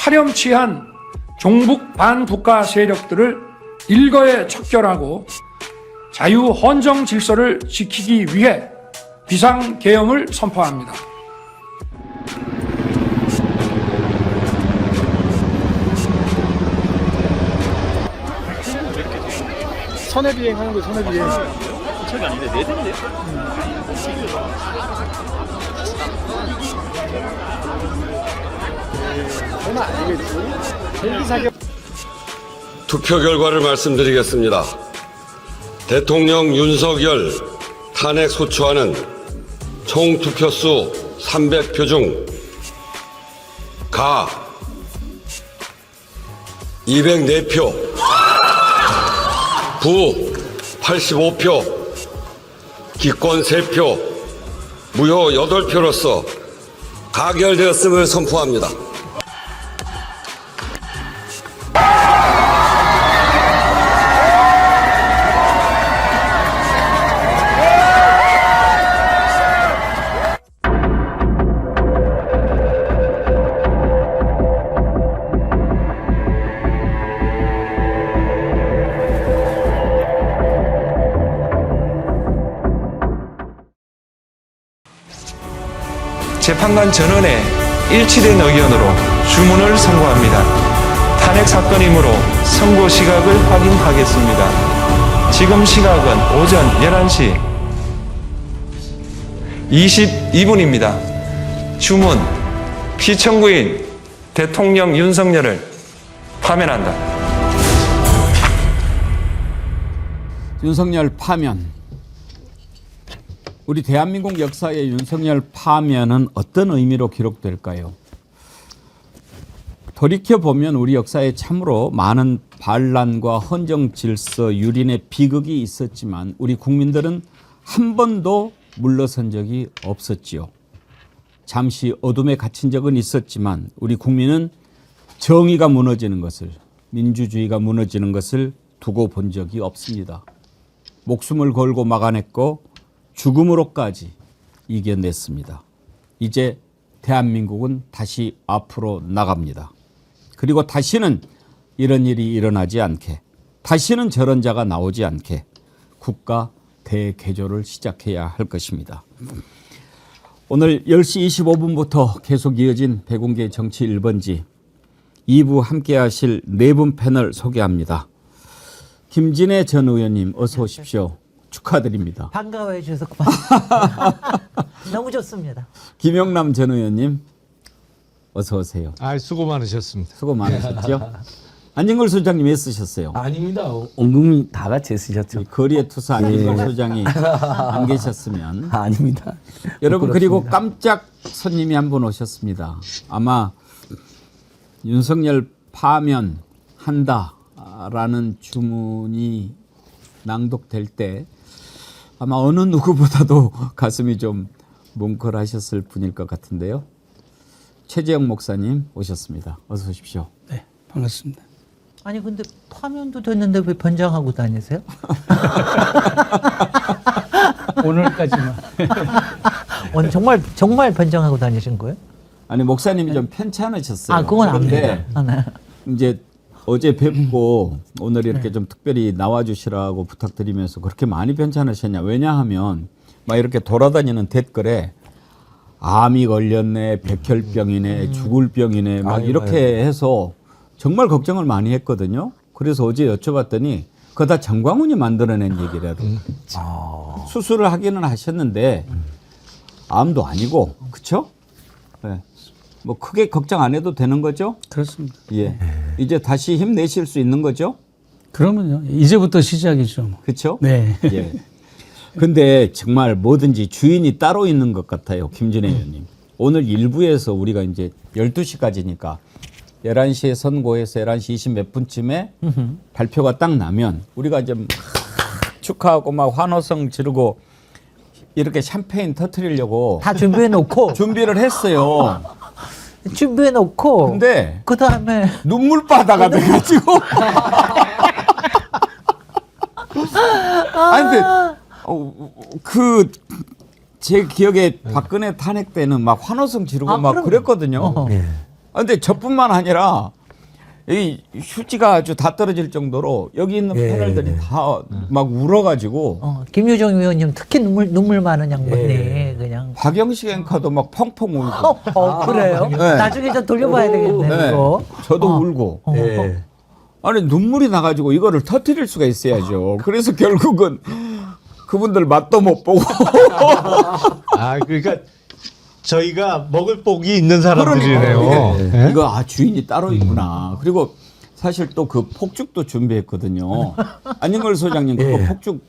파렴치한 종북 반국가 세력들을 일거에 척결하고 자유 헌정 질서를 지키기 위해 비상계엄을 선포합니다. 선외비행하는 거 선외비행. 차가 아닌데 네 대인데요? 전화 아니겠지? 헬기 사격. 투표 결과를 말씀드리겠습니다. 대통령 윤석열 탄핵 소추안은 총 투표수 300표 중 가 204표, 부 85표, 기권 3표, 무효 8표로서 가결되었음을 선포합니다. 재판관 전원의 일치된 의견으로 주문을 선고합니다. 탄핵 사건이므로 선고 시각을 확인하겠습니다. 지금 시각은 오전 11시 22분입니다. 주문, 피청구인 대통령 윤석열을 파면한다. 윤석열 파면. 우리 대한민국 역사의 윤석열 파면은 어떤 의미로 기록될까요? 돌이켜보면 우리 역사에 참으로 많은 반란과 헌정 질서 유린의 비극이 있었지만 우리 국민들은 한 번도 물러선 적이 없었지요. 잠시 어둠에 갇힌 적은 있었지만 우리 국민은 정의가 무너지는 것을, 민주주의가 무너지는 것을 두고 본 적이 없습니다. 목숨을 걸고 막아냈고 죽음으로까지 이겨냈습니다. 이제 대한민국은 다시 앞으로 나갑니다. 그리고 다시는 이런 일이 일어나지 않게, 다시는 저런 자가 나오지 않게 국가 대개조를 시작해야 할 것입니다. 오늘 10시 25분부터 계속 이어진 백운계 정치 1번지 2부 함께 하실 네 분 패널 소개합니다. 김진애 전 의원님 어서 오십시오. 축하드립니다. 반가워해 주셔서 고맙습니다. 너무 좋습니다. 김영남 전 의원님 어서 오세요. 수고 많으셨습니다. 수고 많으셨죠? 안진걸 소장님 애쓰셨어요. 아닙니다. 온 국민 다 같이 쓰셨죠. 거리의 투사 안진걸 소장이 안 계셨으면. 아닙니다. 여러분 그리고 부끄럽습니다. 깜짝 손님이 한 분 오셨습니다. 아마 윤석열 파면한다라는 주문이 낭독될 때 아마 어느 누구보다도 가슴이 좀 뭉클하셨을 분일 것 같은데요. 최재형 목사님 오셨습니다. 어서 오십시오. 네, 반갑습니다. 아니 근데 파면도 됐는데 왜 변장하고 다니세요? 오늘까지만. 오늘 정말 변장하고 다니신 거예요? 아니 목사님이 좀 편찮으셨어요. 아 그건 그런데 압니다. 이제 어제 뵙고 오늘 이렇게 좀 특별히 나와주시라고 부탁드리면서 그렇게 많이 편찮으셨냐. 왜냐하면 막 이렇게 돌아다니는 댓글에 암이 걸렸네, 백혈병이네, 죽을 병이네 막 이렇게 해서 정말 걱정을 많이 했거든요. 그래서 어제 여쭤봤더니 그거 다 정광훈이 만들어낸 얘기라도. 수술을 하기는 하셨는데 암도 아니고 그렇죠? 네. 뭐 크게 걱정 안 해도 되는 거죠? 그렇습니다. 예. 이제 다시 힘내실 수 있는 거죠? 그러면요. 이제부터 시작이죠. 그렇죠? 네. 예. 근데 정말 뭐든지 주인이 따로 있는 것 같아요. 김진애 의원님. 오늘 일부에서 우리가 이제 12시까지니까 11시에 선고해서 11시 20 몇 분쯤에 발표가 딱 나면 우리가 이제 축하하고 막 환호성 지르고 이렇게 샴페인 터트리려고 다 준비해 놓고 준비를 했어요. 준비해 놓고 근데 그 다음에 눈물바다가 돼가지고 아니 근데 그 제 기억에 박근혜 탄핵 때는 막 환호성 지르고 막 그럼. 그랬거든요. 근데 저뿐만 아니라 이 휴지가 아주 다 떨어질 정도로 여기 있는 패널들이 다 막 울어가지고 김유정 의원님 특히 눈물 많은 양반이 그냥. 박영식 앵커도 막 펑펑 울고. 그래요? 네. 나중에 좀 돌려봐야 되겠네. 네. 그거. 저도 울고. 아니 눈물이 나가지고 이거를 터뜨릴 수가 있어야죠. 그래서 결국은 그분들 맛도 못 보고. 그러니까 저희가 먹을 복이 있는 사람들이네요. 예? 이거 주인이 따로 있구나. 그리고 사실 또 그 폭죽도 준비했거든요. 안영걸 소장님 그거 폭죽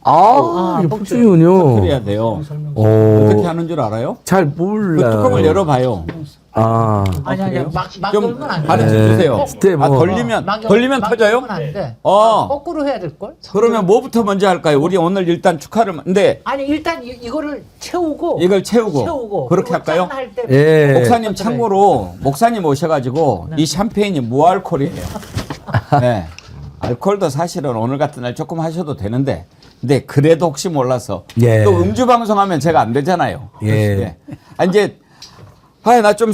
이게 폭죽이군요. 터뜨려야 돼요. 오. 어떻게 하는 줄 알아요? 잘 그 몰라요. 뚜껑을 열어봐요. 아니 막 좀 걸면 안 돼. 가르쳐 주세요. 스텝 돌리면 터져요? 안 돼. 어. 거꾸로 해야 될 걸? 그러면 뭐부터 먼저 할까요? 우리 오늘 일단 축하를. 근데 아니 일단 이거를 채우고 이걸 채우고 그렇게 할까요? 할 때. 예. 목사님 참고로 목사님 오셔가지고 이 샴페인이 무알콜이에요. 네. 알콜도 사실은 오늘 같은 날 조금 하셔도 되는데, 근데 그래도 혹시 몰라서 예. 또 음주 방송하면 제가 안 되잖아요. 예. 이제 나 좀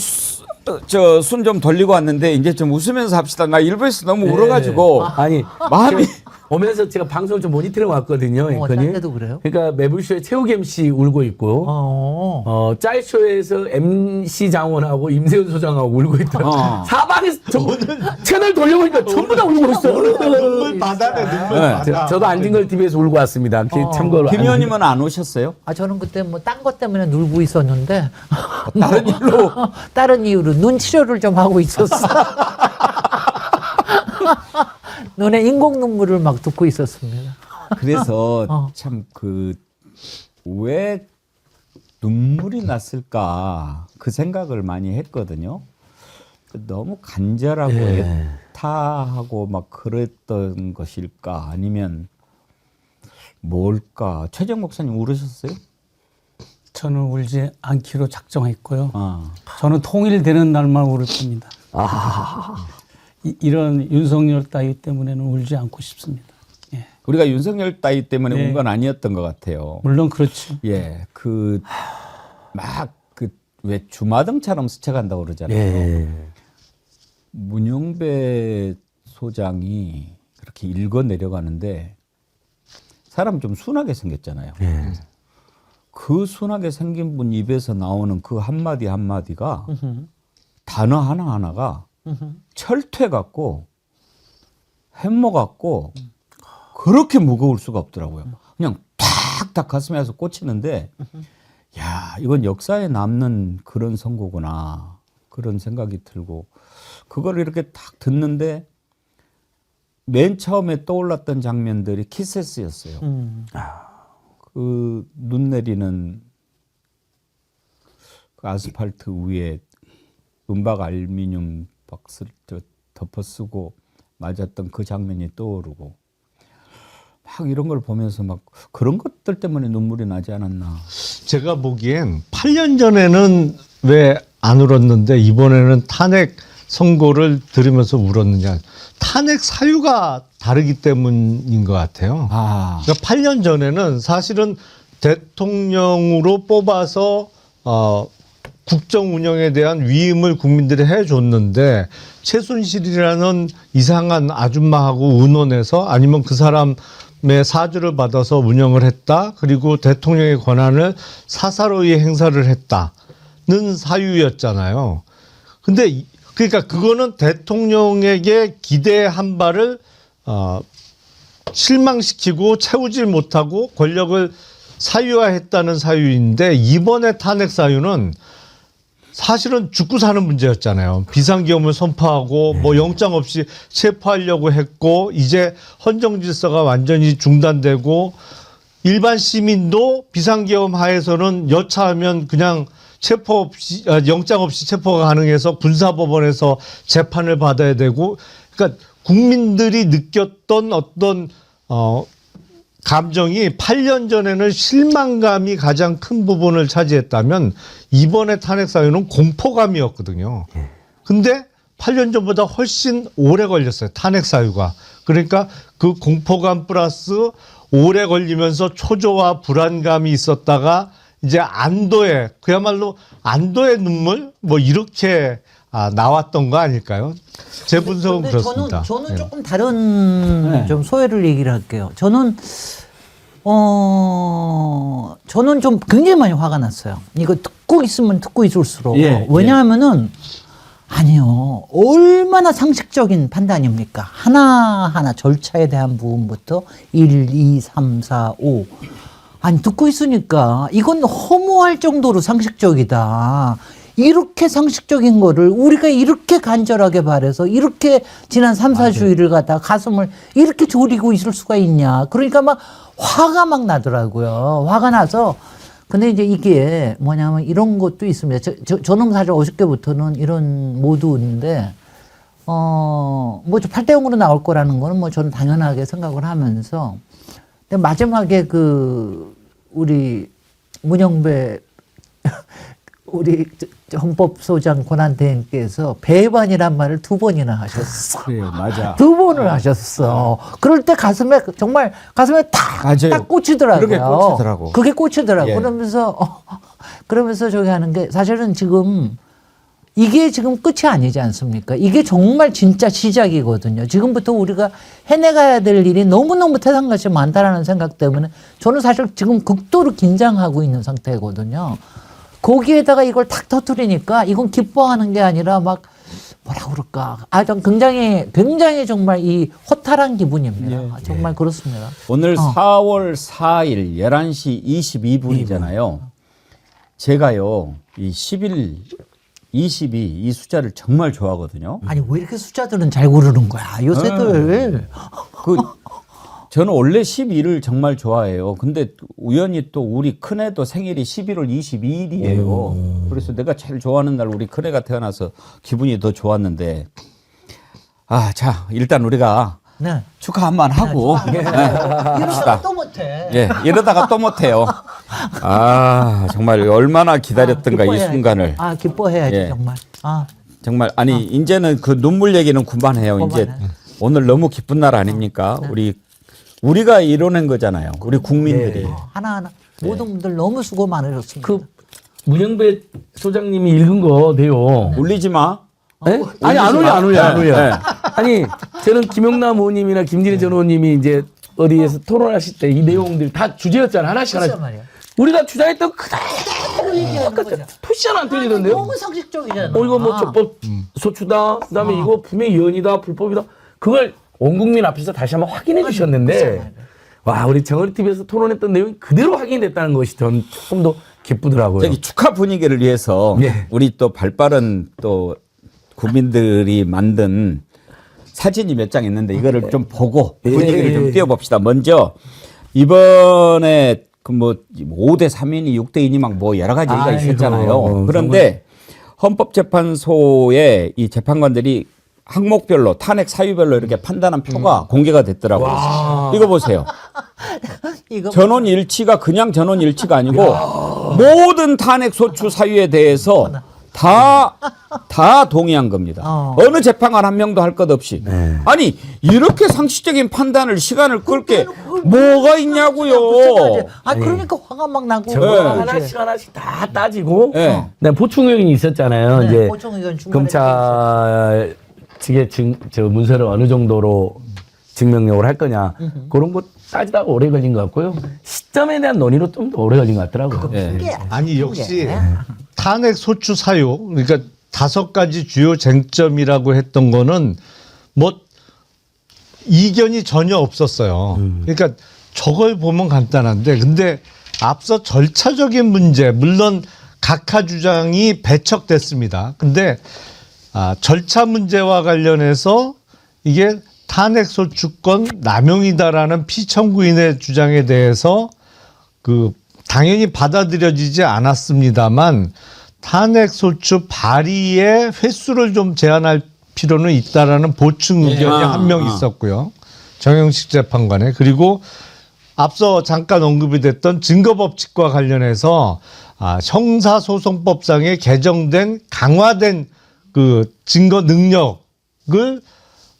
순 좀 돌리고 왔는데 이제 좀 웃으면서 합시다. 나 일부에서 너무 울어가지고 아니 마음이 오면서 제가 방송 좀 모니터링 왔거든요. 앵커님. 딴 데도 그래요? 그러니까 매불쇼에 최욱 MC 울고 있고 짤쇼에서 MC 장원하고 임세훈 소장하고 울고 있다. 사방에서 채널 돌려보니까 전부 다 울고 있어. 눈물 바다네, 눈물 바다. 저도 안진걸 TV에서 울고 왔습니다. 참고로 김 의원님은 안 오셨어요? 저는 그때 뭐 딴 것 때문에 놀고 있었는데 다른 일로 다른 이유로 눈 치료를 좀 하고 있었어. 눈에 인공 눈물을 막 붓고 있었습니다. 그래서 참 왜 눈물이 났을까 그 생각을 많이 했거든요. 너무 간절하고 애타하고 막 그랬던 것일까 아니면 뭘까? 최정 목사님 울으셨어요? 저는 울지 않기로 작정했고요. 저는 통일되는 날만 울을 겁니다. 이런 윤석열 따위 때문에는 울지 않고 싶습니다. 예. 우리가 윤석열 따위 때문에 운 건 아니었던 것 같아요. 물론 그렇죠. 예, 왜 주마등처럼 스쳐간다고 그러잖아요. 문용배 소장이 그렇게 읽어 내려가는데 사람 좀 순하게 생겼잖아요. 그 순하게 생긴 분 입에서 나오는 그 한마디 한마디가 단어 하나하나가 철퇴 같고 햄머 같고 그렇게 무거울 수가 없더라고요. 그냥 탁탁 가슴에서 꽂히는데 야, 이건 역사에 남는 그런 선고구나 그런 생각이 들고 그걸 이렇게 딱 듣는데 맨 처음에 떠올랐던 장면들이 키세스였어요. 그 눈 내리는 그 아스팔트 위에 은박 알루미늄 박스를 덮어 쓰고 맞았던 그 장면이 떠오르고 막 이런 걸 보면서 막 그런 것들 때문에 눈물이 나지 않았나. 제가 보기엔 8년 전에는 왜 안 울었는데 이번에는 탄핵 선고를 들으면서 울었느냐. 탄핵 사유가 다르기 때문인 것 같아요. 그러니까 8년 전에는 사실은 대통령으로 뽑아서 국정 운영에 대한 위임을 국민들이 해줬는데 최순실이라는 이상한 아줌마하고 의논해서 아니면 그 사람의 사주를 받아서 운영을 했다. 그리고 대통령의 권한을 사사로이 행사를 했다는 사유였잖아요. 근데 그러니까 그거는 대통령에게 기대한 바를 실망시키고 채우질 못하고 권력을 사유화했다는 사유인데 이번에 탄핵 사유는 사실은 죽고 사는 문제였잖아요. 비상계엄을 선포하고 뭐 영장 없이 체포하려고 했고 이제 헌정 질서가 완전히 중단되고 일반 시민도 비상계엄 하에서는 여차하면 그냥 체포 없이 영장 없이 체포가 가능해서 군사법원에서 재판을 받아야 되고 그러니까 국민들이 느꼈던 어떤 감정이 8년 전에는 실망감이 가장 큰 부분을 차지했다면 이번에 탄핵 사유는 공포감이었거든요. 근데 8년 전보다 훨씬 오래 걸렸어요. 탄핵 사유가. 그러니까 그 공포감 플러스 오래 걸리면서 초조와 불안감이 있었다가 이제 안도의 그야말로 안도의 눈물 뭐 이렇게 나왔던 거 아닐까요? 제 분석은 근데 그렇습니다. 저는 예. 조금 다른 좀 소회를 얘기를 할게요. 저는 좀 굉장히 많이 화가 났어요. 이거 듣고 있으면 듣고 있을수록. 예, 왜냐하면은 아니요. 얼마나 상식적인 판단입니까? 하나하나 절차에 대한 부분부터 1, 2, 3, 4, 5. 아니, 듣고 있으니까 이건 허무할 정도로 상식적이다. 이렇게 상식적인 거를 우리가 이렇게 간절하게 바래서 이렇게 지난 3, 4주일을 갖다가 가슴을 이렇게 졸이고 있을 수가 있냐. 그러니까 막 화가 막 나더라고요. 화가 나서 근데 이제 이게 뭐냐면 이런 것도 있습니다. 저는 사실 어저께부터는 이런 모드인데, 뭐 8대 0으로 나올 거라는 거는 뭐 저는 당연하게 생각을 하면서, 근데 마지막에 우리 문영배, 우리 헌법소장 권한대행께서 배반이란 말을 2번이나 하셨어. 그래요, 맞아. 2번을 하셨어. 그럴 때 가슴에 딱 맞아요. 꽂히더라고요. 그게 꽂히더라고. 그게 꽂히더라고. 예. 그러면서 저기 하는 게 사실은 지금 이게 지금 끝이 아니지 않습니까? 이게 정말 진짜 시작이거든요. 지금부터 우리가 해내가야 될 일이 너무너무 태산 것이 많다라는 생각 때문에 저는 사실 지금 극도로 긴장하고 있는 상태거든요. 거기에다가 이걸 탁 터뜨리니까 이건 기뻐하는 게 아니라 막 뭐라 그럴까. 좀 굉장히 정말 이 허탈한 기분입니다. 정말 그렇습니다. 오늘 4월 4일 11시 22분이잖아요. 제가요, 이 11, 22 이 숫자를 정말 좋아하거든요. 아니, 왜 이렇게 숫자들은 잘 고르는 거야, 요새들. 저는 원래 12를 정말 좋아해요. 근데 우연히 또 우리 큰애도 생일이 11월 22일이에요. 그래서 내가 제일 좋아하는 날 우리 큰애가 태어나서 기분이 더 좋았는데, 자, 일단 우리가 네. 축하 한번 하고. 이러다가 또 못해. 예, 이러다가 또 못해요. 정말 얼마나 기다렸던가 이 기뻐해야지. 순간을. 기뻐해야지, 예. 정말. 정말, 아니, 이제는 그 눈물 얘기는 그만해요. 이제 그만해. 오늘 너무 기쁜 날 아닙니까? 우리가 이뤄낸 거잖아요. 우리 국민들이. 하나하나. 모든 분들 너무 수고 많으셨습니다. 문영배 소장님이 읽은 거 돼요. 울리지 마. 네? 아니 안 울려. 아니 저는 김용남 의원님이나 김진애 전 의원님이 이제 어디에서 토론하실 때 이 내용들 다 주제였잖아. 하나씩. 말이야. 우리가 주장했던 그대로 얘기하는 거죠. 토시는 안 틀리던데요? 너무 상식적이잖아. 이거 뭐 적법 소추다. 그다음에 이거 분명히 연이다, 불법이다. 그걸 온 국민 앞에서 다시 한번 확인해 주셨는데, 와, 우리 정어리 TV에서 토론했던 내용이 그대로 확인됐다는 것이 전 조금 더 기쁘더라고요. 저기 축하 분위기를 위해서 예. 우리 또 발빠른 또 국민들이 만든 사진이 몇 장 있는데 이거를 좀 보고 분위기를 좀 띄워봅시다. 먼저 이번에 그 뭐 5대 3이니 6대 2니 막 뭐 여러 가지 얘기가 있었잖아요. 그런데 헌법재판소의 이 재판관들이 항목별로 탄핵 사유별로 이렇게 판단한 표가 공개가 됐더라고요. 이거 보세요. 전원 일치가 그냥 전원 일치가 아니고 모든 탄핵 소추 사유에 대해서 다 동의한 겁니다. 어느 재판관 한 명도 할 것 없이. 아니 이렇게 상식적인 판단을 시간을 끌 게 뭐가 있냐고요. 그러니까 화가 막 나고. 하나씩 다 따지고. 네. 보충 의견이 있었잖아요. 네, 이제 보충 의견 중간에 검찰 측의 저 문서를 어느 정도로 증명력을 할 거냐 그런 거 따지다가 오래 걸린 것 같고요. 시점에 대한 논의로 좀 더 오래 걸린 것 같더라고요. 아니 역시 탄핵 소추 사유 그러니까 5가지 주요 쟁점이라고 했던 거는 뭐 이견이 전혀 없었어요. 그러니까 저걸 보면 간단한데 근데 앞서 절차적인 문제 물론 각하 주장이 배척됐습니다. 근데 절차 문제와 관련해서 이게 탄핵 소추권 남용이다라는 피청구인의 주장에 대해서 당연히 받아들여지지 않았습니다만 탄핵 소추 발의의 횟수를 좀 제한할 필요는 있다라는 보충 의견이 한 명 있었고요. 정영식 재판관에. 그리고 앞서 잠깐 언급이 됐던 증거법칙과 관련해서 형사소송법상에 개정된 강화된 증거 능력을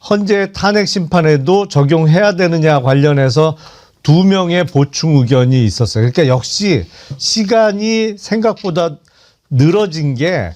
헌재 탄핵 심판에도 적용해야 되느냐 관련해서 2명의 보충 의견이 있었어요. 그러니까 역시 시간이 생각보다 늘어진 게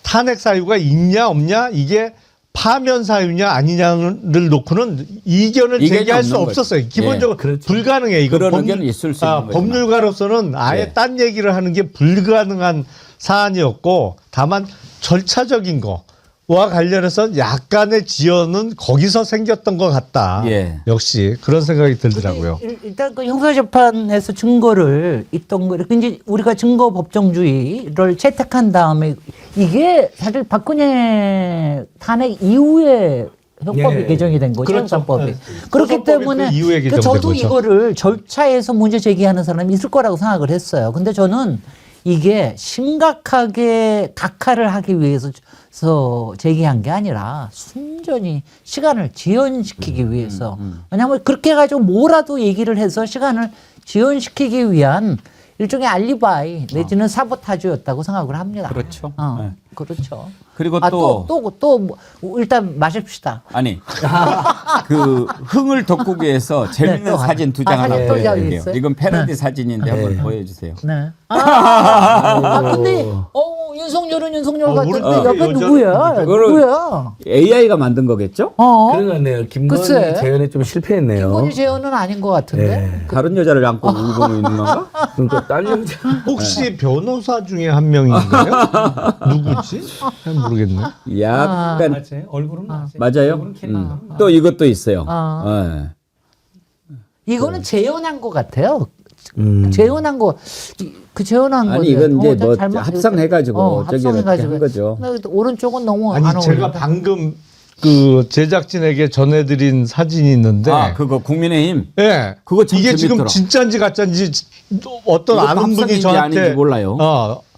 탄핵 사유가 있냐 없냐 이게 파면 사유냐 아니냐를 놓고는 이견을 이견이 제기할 수 없는 거죠. 없었어요. 기본적으로 예, 그렇죠. 불가능해. 이거 그런 의견은 있을 수 있는 거지만. 법률가로서는 아예 예. 딴 얘기를 하는 게 불가능한 사안이었고 다만 절차적인 거와 관련해서 약간의 지연은 거기서 생겼던 것 같다. 예. 역시 그런 생각이 들더라고요. 일단 그 형사재판에서 증거를 있던 거, 이제 우리가 증거 법정주의를 채택한 다음에 이게 사실 박근혜 탄핵 이후에 형법이 예. 개정이 된 거죠. 그렇죠. 형사법이. 네. 그렇기 형사법이 때문에 그 이후에 개정된 저도 거죠. 이거를 절차에서 문제 제기하는 사람이 있을 거라고 생각을 했어요. 근데 저는 이게 심각하게 각하를 하기 위해서 제기한 게 아니라 순전히 시간을 지연시키기 위해서. 왜냐하면 그렇게 해가지고 뭐라도 얘기를 해서 시간을 지연시키기 위한 일종의 알리바이 내지는 사보타주였다고 생각을 합니다. 그렇죠. 네. 그렇죠. 그리고 또 뭐, 일단 마십시다. 아니 그 흥을 돋구기 위해서 재밌는 네, 또 사진 두 장 아, 하나 사진 또 보여드릴게요. 있어요? 이건 패러디 사진인데 한번 보여주세요. 네. 근데 윤석열은 윤석열 같은데 옆에 여전히 누구야? 누구야? AI가 만든 거겠죠? 그런 것 같네요. 김건희 글쎄. 재연에 좀 실패했네요. 김건희 재현은 아닌 것 같은데. 다른 여자를 안고 울고 있는 건가? 그러니까 딸 여자. 혹시 변호사 중에 한 명인가요? 누구지? 잘 모르겠네. 약간 얼굴은 맞아요. 또 이것도 있어요. 네. 이거는 재현한 것 같아요. 재현한 거, 그 재현한 거. 아니 이건 이제 뭐 합성해가지고 저기 이렇게 한 거죠. 근데 오른쪽은 너무 아니 안 제가 어울린다. 방금 그 제작진에게 전해드린 사진이 있는데 아 그거 국민의힘. 예. 그거 참 이게 지금 재밌더라. 진짜인지 가짜인지 또 어떤 이것도 아는 분이 합성인지 저한테 아닌지 몰라요.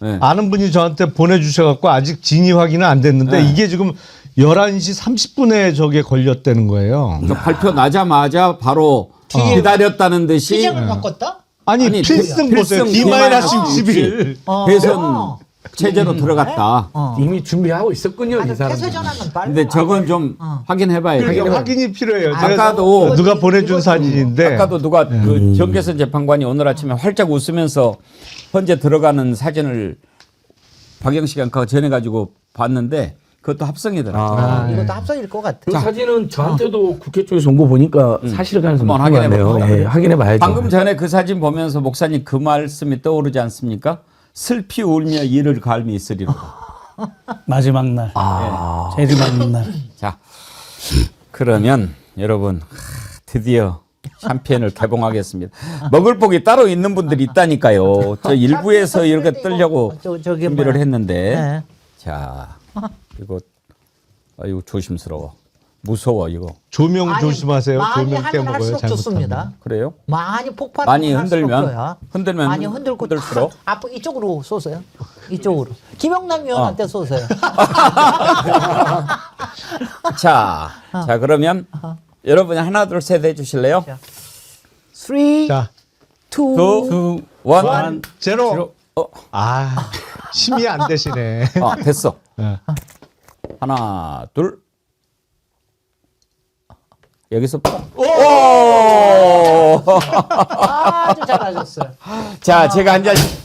네. 아는 분이 저한테 보내주셔갖고 아직 진위 확인은 안 됐는데 네. 이게 지금 11시 30분에 저게 걸렸다는 거예요. 그러니까 발표 나자마자 바로 기다렸다는 듯이 시장을 바꿨다? 아니 필승 보세요. D-60일. 대선 체제로 들어갔다. 이미 준비하고 있었군요, 이 사람. 태세 전환은 빨라. 근데 저건 좀 확인해봐야 돼요. 그러니까 확인이 필요해요. 아까도 누가 보내준 사진인데 아까도 누가 그 정계선 재판관이 오늘 아침에 활짝 웃으면서 현재 들어가는 사진을 박영식 앵커가 전해가지고 봤는데 그것도 합성이더라고요. 이것도 합성일 것 같아. 그 사진은 저한테도 국회 쪽에서 온 거 보니까 사실 가능성이 한번 높은 것 같네요. 확인해볼까요? 예, 확인해봐야죠. 방금 전에 그 사진 보면서 목사님 그 말씀이 떠오르지 않습니까? 슬피 울며 이를 갈미 있으리로. 마지막 날, 제일 마지막 날. 자, 그러면 여러분 드디어 샴페인을 개봉하겠습니다. 먹을 복이 따로 있는 분들이 있다니까요. 저 일부에서 이렇게 뜨려고 저기 준비를 뭐야. 했는데, 네. 자, 이거 아이고 조심스러워, 무서워 이거. 조명 조심하세요. 많이 조명 하면 깨먹어요. 할수록 잘못하면. 좋습니다. 그래요? 많이 폭발 많이 흔들면 많이 흔들고 흔들수록 앞 이쪽으로 쏘세요. 이쪽으로. 김영남 위원한테 쏘세요. 자, 자 그러면 여러분이 하나 둘 셋 해주실래요? 3, 2, 자, 2, 1, 제로. 어, 아, 심이 안 되시네. 됐어. 네. 하나, 둘. 여기서 오! 아주 잘하셨어요. 자, 제가 한 잔씩.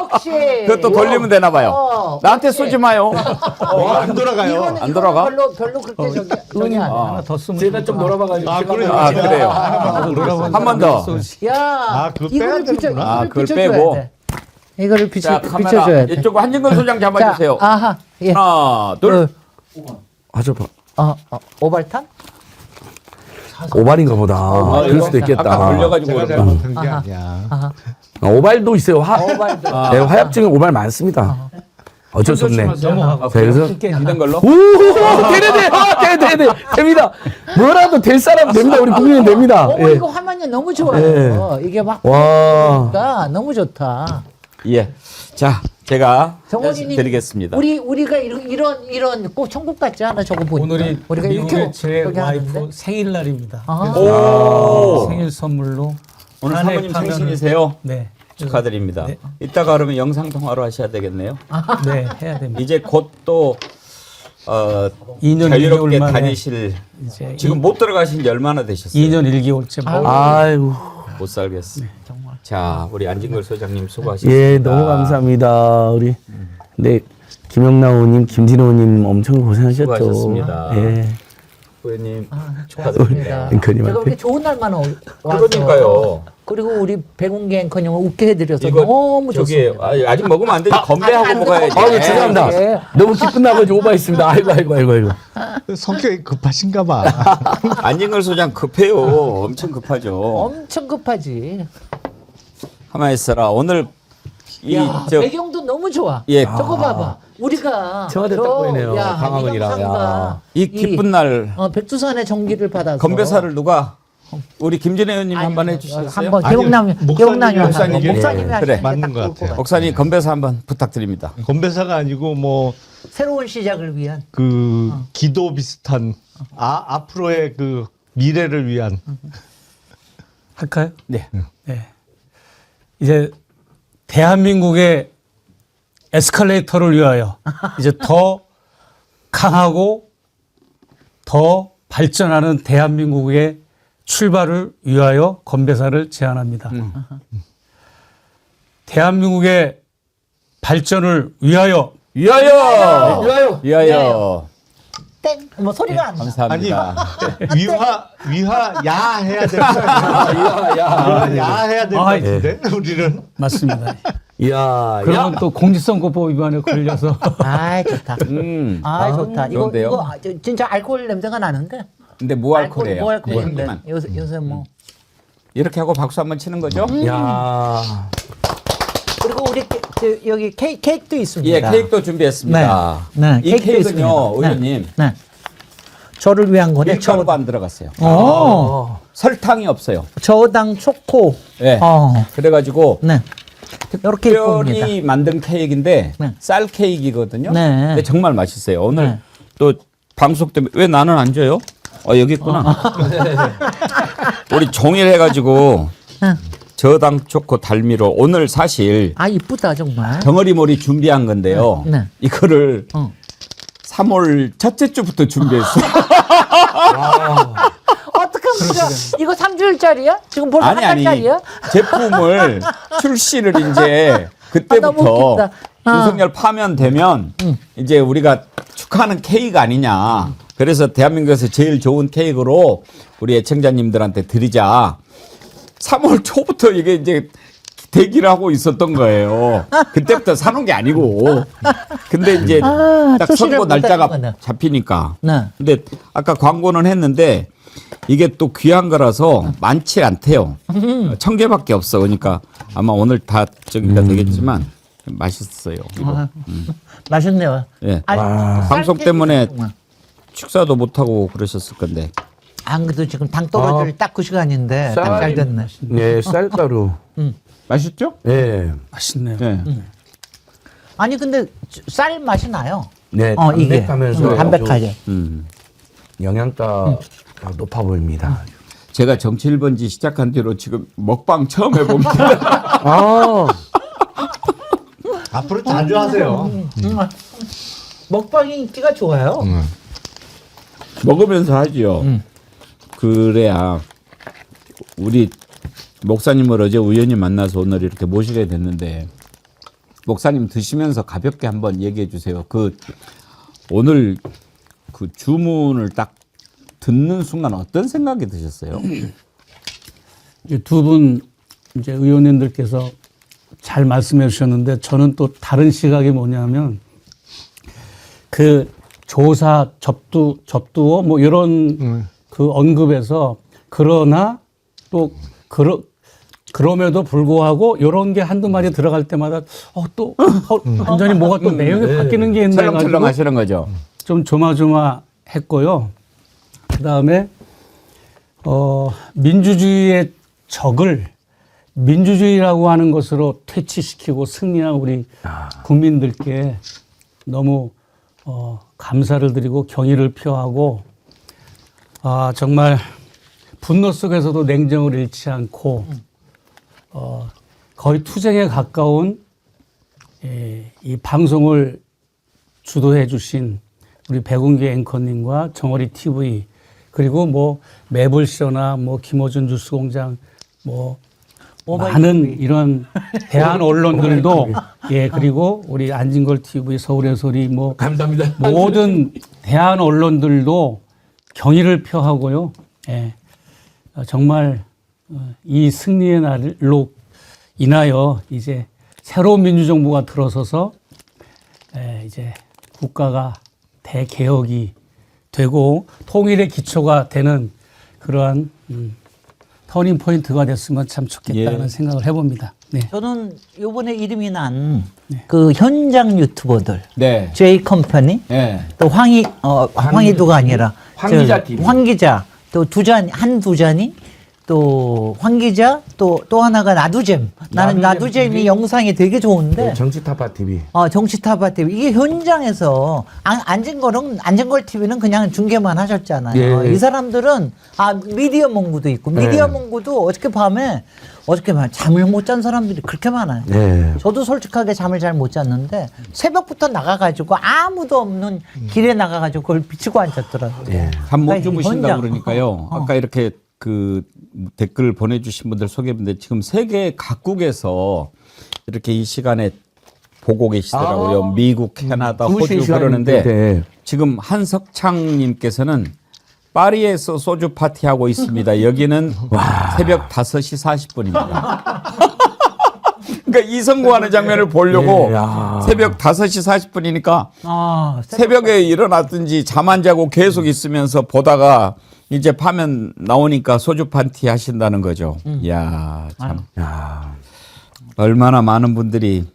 역시. 그것도 돌리면 되나 봐요. 나한테 쏘지 마요. 안 돌아가요. 안 돌아가? 별로 그렇게 저기 안 해. 하나 더 쓰면 제가 좀 놀아봐가지고. 아, 그래요. 한 번 더. 야, 그거 빼야 이거를 비춰, 되는구나. 아, 그걸 비춰줘야 빼고. 돼. 이거를 자, 카메라 비춰줘야 돼. 이쪽 한진걸 소장 잡아주세요. 자, 아하, 예. 하나, 둘. 저 봐. 오발탄? 오발인가 보다. 그럴 수도 있겠다. 아까 걸려가지고 제가 그런가. 잘못한 게 아니야. 오발도 있어요. 오발도. 네, 화약증에 오발 많습니다. 어쩔 수 없네. 넘어가고. 자, 그래서 힘든 걸로. 오, 네, 됩니다. 뭐라도 될 사람 됩니다. 우리 국민은 됩니다. 예. 이거 화면이 너무 좋아요. 이게 막 와. 보니까 너무 좋다. 예. 자, 제가 정원이님 드리겠습니다. 우리가 이런 꼭 천국 같지 않아? 저거 보니까 오늘이 우리가 미국의 제 저기 와이프 하는데? 생일날입니다. 오. 생일 선물로 오늘 탄핵 사모님 파면을- 생신이세요? 네, 축하드립니다. 네. 이따가 그러면 영상 통화로 하셔야 되겠네요. 네 해야 됩니다. 이제 곧 또 2년 자유롭게 1개월 만에 다니실 이제 지금 못 들어가신 지 얼마나 되셨어요? 2년 1개월째 아이고. 못 살겠어. 자, 우리 안진걸 소장님 수고하셨습니다. 예, 너무 감사합니다. 우리 근데 김영남 의원님, 김진호 의원님 엄청 고생하셨죠. 수고하셨습니다. 예. 후배님 고맙습니다. 앵커님한테. 제가 이렇게 좋은 날만 와서 그러니까요. 그리고 우리 백운기 앵커님을 웃게 해드려서 이거 너무 저기 좋습니다. 아직 먹으면 안 되지. 건배하고 먹어야지. 아유, 죄송합니다. 예. 너무 기쁜 나머지 오버했습니다. 아이고. 성격이 급하신가 봐. 안진걸 소장 급해요. 엄청 급하죠. 엄청 급하지. 가만히 있어라. 오늘 야, 배경도 너무 좋아. 예. 저거 봐봐. 우리가 청와대 딱 보이네요. 야, 강화문이랑, 이강상과 야. 이 기쁜 날 백두산의 정기를 받아서 건배사를 누가 우리 김진애 의원님 한번 해주시겠어요? 한번 아니, 개봉남이 목사님이 목사님이 예, 하시는 맞는 게 것 딱 같아요. 좋을 목사님 건배사 한번 부탁드립니다. 건배사가 아니고 뭐 새로운 시작을 위한 그 기도 비슷한 앞으로의 그 미래를 위한 할까요? 네. 네. 이제 대한민국의 에스컬레이터를 위하여 이제 더 강하고 더 발전하는 대한민국의 출발을 위하여 건배사를 제안합니다. 대한민국의 발전을 위하여 위하여. 땡! 뭐 소리가 안 나. 아니 감사합니다. 위하 해야 될 거 아니야. 야 해야 될 것 같은데 우리는 맞습니다. 이야. 그러면 또 공직선거법 위반에 걸려서 아, 좋다. 아, 좋다. 이거 좋은데요? 이거 진짜 알코올 냄새가 나는데. 근데 무알콜이에요. 무알콜인데. 네. 요새 뭐. 이렇게 하고 박수 한번 치는 거죠? 야. 그리고 우리 여기 케이크도 있습니다. 예, 케이크도 준비했습니다. 네, 이 케이크도 케이크는요, 있습니다. 의원님, 네. 저를 위한 거네. 1초도 안 들어갔어요. 설탕이 없어요. 저당 초코. 네. 그래가지고 네. 이렇게 특별히 입니다. 만든 케이크인데 네. 쌀 케이크거든요. 네. 근데 정말 맛있어요. 오늘 네. 또 방송 때문에 왜 나는 안 줘요? 여기 있구나. 우리 종일 해가지고 네. 저당 초코 달미로 오늘 사실 아, 이쁘다 정말. 덩어리몰이 준비한 건데요. 네. 이거를 3월 첫째 주부터 준비했어요. 어떡합니까? 이거 3주일짜리야? 지금 벌써 한 아니 달짜리야? 제품을 출시를 이제 너무 그때부터 웃긴다. 윤석열 파면되면 이제 우리가 축하하는 케이크 아니냐. 그래서 대한민국에서 제일 좋은 케이크로 우리 애청자님들한테 드리자. 3월 초부터 이게 이제 대기를 하고 있었던 거예요. 그때부터 사놓은 게 아니고. 근데 이제 딱 출시를 선거 날짜가 못하는구나. 잡히니까. 네. 근데 아까 광고는 했는데 이게 또 귀한 거라서 많지 않대요. 1,000개밖에 없어. 그러니까 아마 오늘 다 저기가 되겠지만 맛있어요. 이거. 맛있네요. 예. 아니, 방송 쌀 때문에 정말. 식사도 못 하고 그러셨을 건데. 안 그래도 지금 당 떨어질 딱 그 시간인데 딱 잘 됐네. 네, 쌀가루. 맛있죠? 네. 맛있네요. 네. 아니 근데 쌀 맛이 나요. 네, 이게 담백하면서 담백하게. 영양가 높아 보입니다. 제가 정치 1번지 시작한 뒤로 지금 먹방 처음 해봅니다. 아, 앞으로 자주 하세요. 먹방이 인기가 좋아요. 먹으면서 하지요. 그래야 우리 목사님을 어제 우연히 만나서 오늘 이렇게 모시게 됐는데 목사님 드시면서 가볍게 한번 얘기해 주세요. 그 오늘 그 주문을 딱 듣는 순간 어떤 생각이 드셨어요? 두 분 이제 의원님들께서 잘 말씀해 주셨는데 저는 또 다른 시각이 뭐냐면 그 조사 접두어 뭐 이런 그 언급에서 그러나 또 그럼에도 불구하고 이런 게 한두 마디 들어갈 때마다 또 완전히 뭐가 또 내용이 바뀌는 게 있나 철렁철렁 해가지고 하시는 거죠. 좀 조마조마했고요. 그다음에 민주주의의 적을 민주주의라고 하는 것으로 퇴치시키고 승리한 우리 국민들께 너무 감사를 드리고 경의를 표하고 정말 분노 속에서도 냉정을 잃지 않고 거의 투쟁에 가까운 이 방송을 주도해 주신 우리 백운기 앵커님과 정어리 TV 그리고 뭐 매불쇼나 뭐 김어준 뉴스공장 뭐 많은 이런 대한 언론들도 예 그리고 우리 안진걸 TV, 서울의 소리 뭐 감사합니다. 모든 대한 언론들도 경의를 표하고요. 예, 정말 이 승리의 날로 인하여 이제 새로운 민주정부가 들어서서 이제 국가가 대개혁이 되고 통일의 기초가 되는 그러한 터닝 포인트가 됐으면 참 좋겠다는 생각을 해봅니다. 네. 저는 요번에 이름이 난 그 현장 유튜버들, 네. J 컴퍼니, 네. 또 황희도가 아니라 황기자 저 TV. 황기자, 또 한두잔이, 또 황기자, 또 하나가 나두잼. 나는 나두잼이 영상이 되게 좋은데. 정치타파 TV. 정치타파 TV. 이게 현장에서 안진걸 TV는 그냥 중계만 하셨잖아요. 예. 이 사람들은 미디어 몽구도 있고 미디어 몽구도 어저께 밤에 잠을 못 잔 사람들이 그렇게 많아요. 네. 저도 솔직하게 잠을 잘 못 잤는데 새벽부터 나가가지고 아무도 없는 길에 나가가지고 그걸 비치고 앉았더라고요. 잠 못 그러니까 주무신다 현장. 그러니까요. 아까 이렇게 그 댓글 보내주신 분들 소개했는데 지금 세계 각국에서 이렇게 이 시간에 보고 계시더라고요. 미국, 캐나다, 주무실 호주 시간인데. 그러는데 네. 지금 한석창님께서는 파리에서 소주 파티하고 있습니다. 여기는 새벽 5시 40분입니다. 그러니까 이 선거하는 장면을 보려고 새벽 5시 40분이니까 새벽에 일어났든지 잠 안 자고 계속 있으면서 보다가 이제 파면 나오니까 소주 파티 하신다는 거죠. 이야, 참. 얼마나 많은 분들이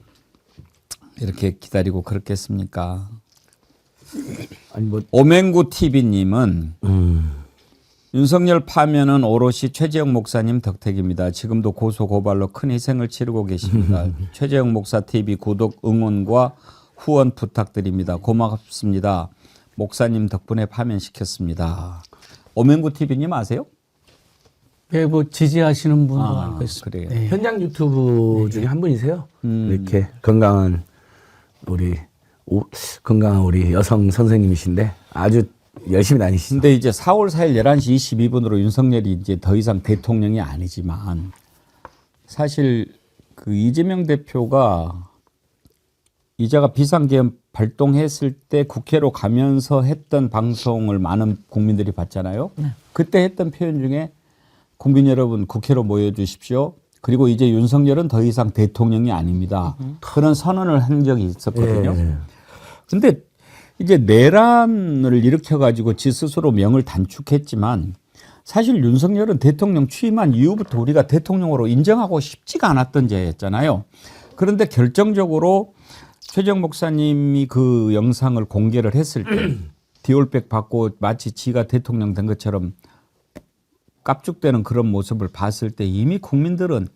이렇게 기다리고 그렇겠습니까? 아니 뭐 오맹구 TV님은 윤석열 파면은 오롯이 최재형 목사님 덕택입니다. 지금도 고소 고발로 큰 희생을 치르고 계십니다. 최재형 목사 TV 구독 응원과 후원 부탁드립니다. 고맙습니다. 목사님 덕분에 파면시켰습니다. 오맹구 TV님 아세요? 네, 뭐 지지하시는 분도 알고 있습니다. 그래요. 네. 현장 유튜브 중에 한 분이세요. 이렇게 건강한 우리 여성 선생님이신데 아주 열심히 다니시죠. 근데 이제 4월 4일 11시 22분으로 윤석열이 이제 더 이상 대통령이 아니지만 사실 그 이재명 대표가 이자가 비상계엄 발동했을 때 국회로 가면서 했던 방송을 많은 국민들이 봤잖아요. 그때 했던 표현 중에 국민 여러분 국회로 모여주십시오. 그리고 이제 윤석열은 더 이상 대통령이 아닙니다. 그런 선언을 한 적이 있었거든요. 근데 이제 내란을 일으켜가지고 지 스스로 명을 단축했지만 사실 윤석열은 대통령 취임한 이후부터 우리가 대통령으로 인정하고 싶지가 않았던 자였잖아요. 그런데 결정적으로 최재형 목사님이 그 영상을 공개를 했을 때 디올백 받고 마치 지가 대통령 된 것처럼 깝죽대는 그런 모습을 봤을 때 이미 국민들은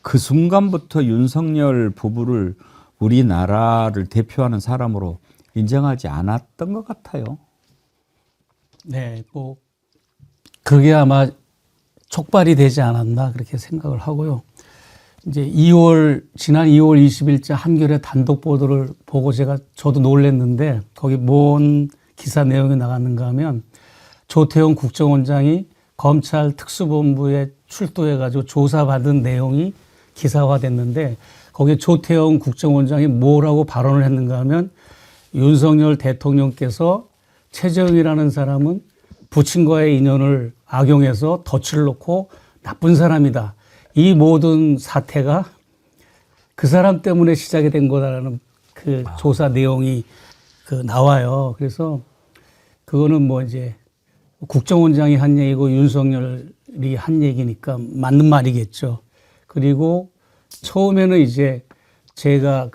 그 순간부터 윤석열 부부를 우리나라를 대표하는 사람으로 인정하지 않았던 것 같아요. 네, 뭐 그게 아마 촉발이 되지 않았나 그렇게 생각을 하고요. 이제 지난 2월 20일자 한겨레 단독 보도를 보고 저도 놀랐는데 거기 뭔 기사 내용이 나갔는가 하면 조태용 국정원장이 검찰 특수본부에 출두해가지고 조사받은 내용이 기사화됐는데 거기에 조태용 국정원장이 뭐라고 발언을 했는가 하면 윤석열 대통령께서 최재형이라는 사람은 부친과의 인연을 악용해서 덫을 놓고 나쁜 사람이다. 이 모든 사태가 그 사람 때문에 시작이 된 거다라는 그 조사 내용이 나와요. 그래서 그거는 뭐 이제 국정원장이 한 얘기고 윤석열이 한 얘기니까 맞는 말이겠죠. 그리고 처음에는 이제 제가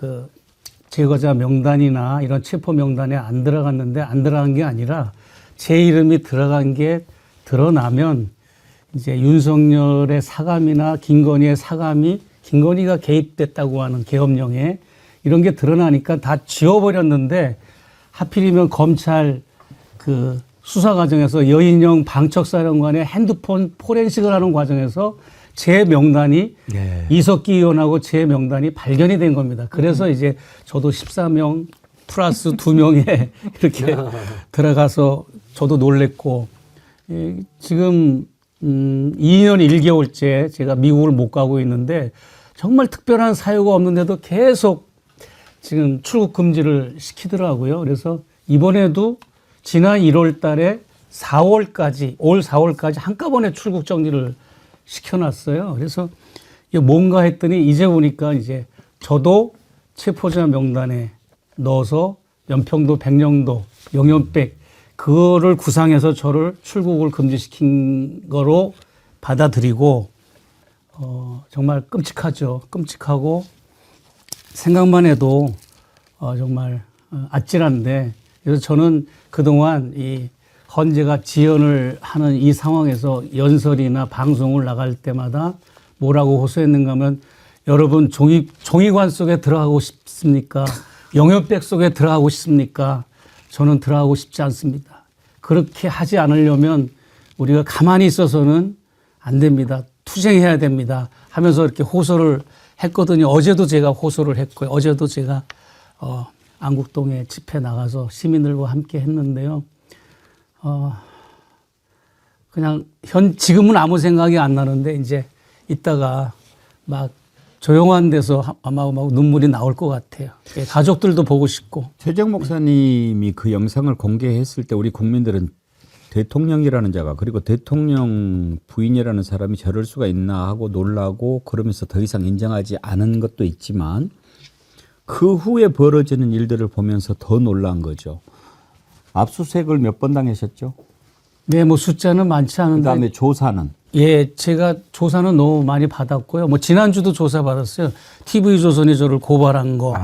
제거자 명단이나 이런 체포 명단에 안 들어갔는데 안 들어간 게 아니라 제 이름이 들어간 게 드러나면 이제 윤석열의 사감이나 김건희의 사감이 김건희가 개입됐다고 하는 계엄령에 이런 게 드러나니까 다 지워버렸는데 하필이면 검찰 그 수사 과정에서 여인영 방척사령관의 핸드폰 포렌식을 하는 과정에서 제 명단이 이석기 의원하고 제 명단이 발견이 된 겁니다. 그래서 이제 저도 14명 플러스 2명에 이렇게 들어가서 저도 놀랬고 지금 2년 1개월째 제가 미국을 못 가고 있는데 정말 특별한 사유가 없는데도 계속 지금 출국 금지를 시키더라고요. 그래서 이번에도 지난 1월 달에 4월까지, 올 4월까지 한꺼번에 출국 정지를 시켜놨어요. 그래서 이게 뭔가 했더니 이제 보니까 이제 저도 체포자 명단에 넣어서 연평도, 백령도, 영연백 그거를 구상해서 저를 출국을 금지시킨 거로 받아들이고 정말 끔찍하죠. 끔찍하고 생각만 해도 정말 아찔한데 그래서 저는 그동안 이 헌재가 지연을 하는 이 상황에서 연설이나 방송을 나갈 때마다 뭐라고 호소했는가 하면 여러분 종이관 속에 들어가고 싶습니까? 영연백 속에 들어가고 싶습니까? 저는 들어가고 싶지 않습니다. 그렇게 하지 않으려면 우리가 가만히 있어서는 안 됩니다. 투쟁해야 됩니다. 하면서 이렇게 호소를 했거든요. 어제도 제가 호소를 했고요. 어제도 제가 안국동에 집회 나가서 시민들과 함께 했는데요. 그냥 지금은 아무 생각이 안 나는데 이제 이따가 막 조용한 데서 아마 눈물이 나올 것 같아요. 예, 가족들도 보고 싶고. 최재형 목사님이 그 영상을 공개했을 때 우리 국민들은 대통령이라는 자가 그리고 대통령 부인이라는 사람이 저럴 수가 있나 하고 놀라고 그러면서 더 이상 인정하지 않은 것도 있지만 그 후에 벌어지는 일들을 보면서 더 놀란 거죠. 압수수색을 몇 번 당하셨죠? 네, 뭐 숫자는 많지 않은데. 그다음에 조사는? 예, 제가 조사는 너무 많이 받았고요. 뭐 지난주도 조사 받았어요. TV조선이 저를 고발한 거.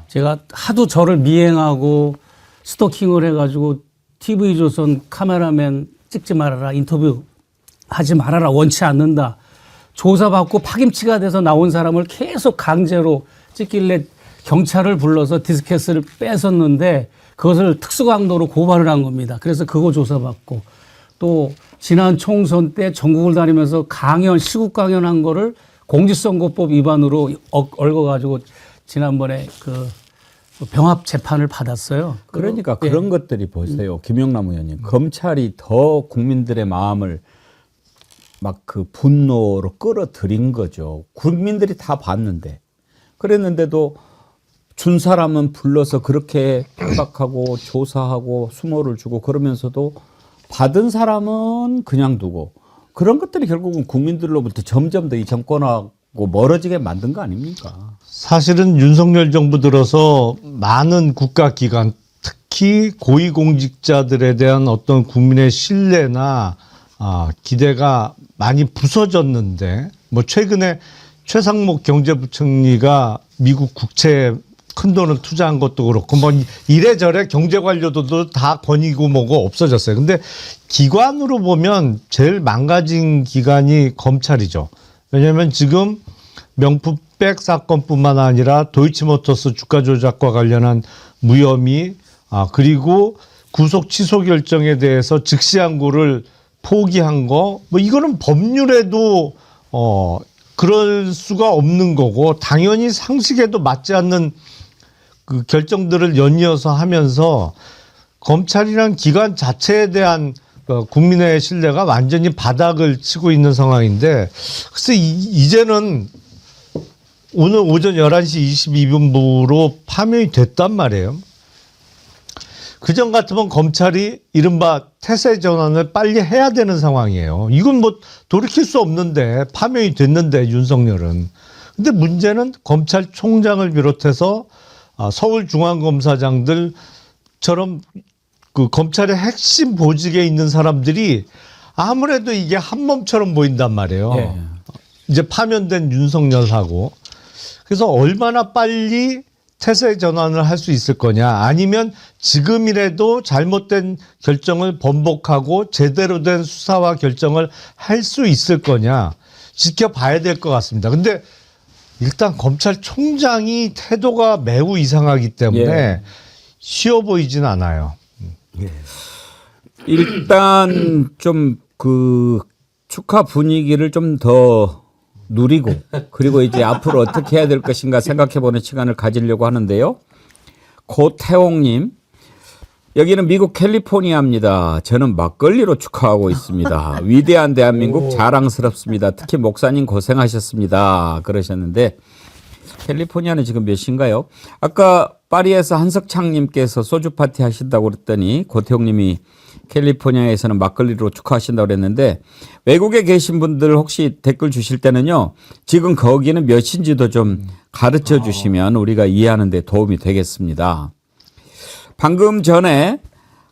제가 하도 저를 미행하고 스토킹을 해가지고 TV조선 카메라맨 찍지 말아라, 인터뷰 하지 말아라, 원치 않는다. 조사받고 파김치가 돼서 나온 사람을 계속 강제로 찍길래 경찰을 불러서 디스켓을 뺏었는데 그것을 특수강도로 고발을 한 겁니다. 그래서 그거 조사받고 또 지난 총선 때 전국을 다니면서 강연, 시국 강연한 거를 공직선거법 위반으로 얽어가지고 지난번에 그 병합 재판을 받았어요. 그러니까 그런 것들이 보세요. 김영남 의원님. 검찰이 더 국민들의 마음을 막 그 분노로 끌어들인 거죠. 국민들이 다 봤는데. 그랬는데도 준 사람은 불러서 그렇게 협박하고 조사하고 수모를 주고 그러면서도 받은 사람은 그냥 두고 그런 것들이 결국은 국민들로부터 점점 더 이 정권하고 멀어지게 만든 거 아닙니까? 사실은 윤석열 정부 들어서 많은 국가기관 특히 고위공직자들에 대한 어떤 국민의 신뢰나 기대가 많이 부서졌는데 뭐 최근에 최상목 경제부총리가 미국 국채에 큰 돈을 투자한 것도 그렇고 뭐 이래저래 경제 관료들도 다 권이고 뭐고 없어졌어요. 근데 기관으로 보면 제일 망가진 기관이 검찰이죠. 왜냐하면 지금 명품백 사건뿐만 아니라 도이치모터스 주가 조작과 관련한 무혐의 그리고 구속 취소 결정에 대해서 즉시항고를 포기한 거 뭐 이거는 법률에도 그럴 수가 없는 거고 당연히 상식에도 맞지 않는 그 결정들을 연이어서 하면서 검찰이란 기관 자체에 대한 국민의 신뢰가 완전히 바닥을 치고 있는 상황인데 글쎄 이제는 오늘 오전 11시 22분부로 파면이 됐단 말이에요. 그전 같으면 검찰이 이른바 태세 전환을 빨리 해야 되는 상황이에요. 이건 뭐 돌이킬 수 없는데 파면이 됐는데 윤석열은. 근데 문제는 검찰총장을 비롯해서 서울중앙검사장들처럼 그 검찰의 핵심 보직에 있는 사람들이 아무래도 이게 한 몸처럼 보인단 말이에요. 예. 이제 파면된 윤석열하고. 그래서 얼마나 빨리 태세 전환을 할 수 있을 거냐 아니면 지금이라도 잘못된 결정을 번복하고 제대로 된 수사와 결정을 할 수 있을 거냐 지켜봐야 될 것 같습니다. 근데 일단 검찰총장이 태도가 매우 이상하기 때문에 쉬워 보이진 않아요. 일단 좀 그 축하 분위기를 좀 더 누리고 그리고 이제 앞으로 어떻게 해야 될 것인가 생각해보는 시간을 가지려고 하는데요. 고태홍님, 여기는 미국 캘리포니아입니다. 저는 막걸리로 축하하고 있습니다. 위대한 대한민국 자랑스럽습니다. 특히 목사님 고생하셨습니다. 그러셨는데 캘리포니아는 지금 몇 시인가요? 아까 파리에서 한석창님께서 소주 파티 하신다고 그랬더니 고태용님이 캘리포니아에서는 막걸리로 축하하신다고 그랬는데 외국에 계신 분들 혹시 댓글 주실 때는요. 지금 거기는 몇인지도 좀 가르쳐 주시면 우리가 이해하는 데 도움이 되겠습니다. 방금 전에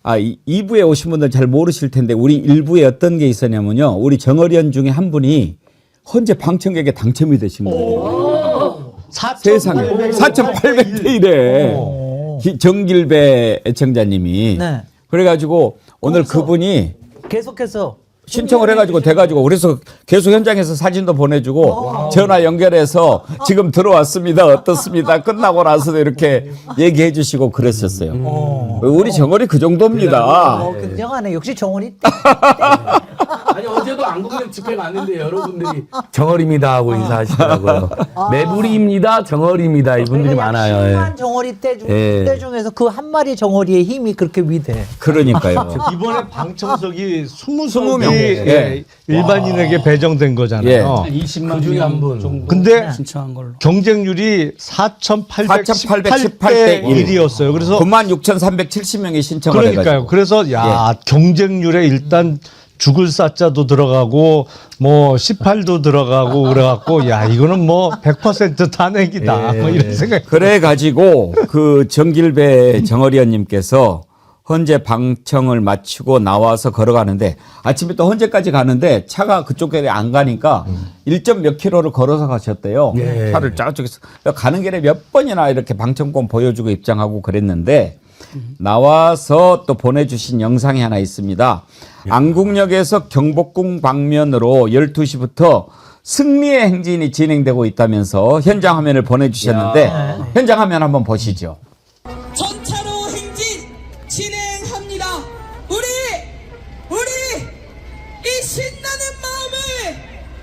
2부에 오신 분들 잘 모르실 텐데 우리 1부에 어떤 게 있었냐면요. 우리 정어리원 중에 한 분이 헌재 방청객에 당첨이 되신 거예요. 세상에 4,800대 1에 정길배 애청자님이 네. 그래가지고 오늘 그분이 계속해서 신청을 해가지고 돼가지고 그래서 계속 현장에서 사진도 보내주고 전화 연결해서 지금 들어왔습니다. 어떻습니다. 끝나고 나서도 이렇게 얘기해 주시고 그랬었어요. 우리 정월이 그 정도입니다. 굉장하네. 역시 정원이 아니 어제도 안국역 집회 갔는데 여러분들이 정어리입니다 하고 인사하시더라고요. 매부리입니다, 정어리입니다 이분들이 많아요. 예. 10만 정어리 때 예. 중에서 그 한 마리 정어리의 힘이 그렇게 위대해. 그러니까요. 이번에 방청석이 20명. 20석이 예. 일반인에게 배정된 거잖아요. 20만 그 중에 한 분. 정도 근데 신청한 걸로. 경쟁률이 4,818대 4,818대 1이었어요. 그래서 96,370명이 신청을 그러니까요. 해가지고. 그래서 경쟁률에 일단 죽을 사자도 들어가고 뭐 18도 들어가고 그래갖고 야 이거는 뭐 100% 탄핵이다 뭐 이런 생각. 그래가지고 그 정길배 정어리원님께서 헌재 방청을 마치고 나와서 걸어가는데 아침에 또 헌재까지 가는데 차가 그쪽에 안 가니까 1점 몇 킬로를 걸어서 가셨대요. 차를 저쪽에서 가는 길에 몇 번이나 이렇게 방청권 보여주고 입장하고 그랬는데 나와서 또 보내주신 영상이 하나 있습니다. 안국역에서 경복궁 방면으로 12시부터 승리의 행진이 진행되고 있다면서 현장 화면을 보내주셨는데 현장 화면 한번 보시죠. 전차로 행진 진행합니다. 우리 이 신나는 마음을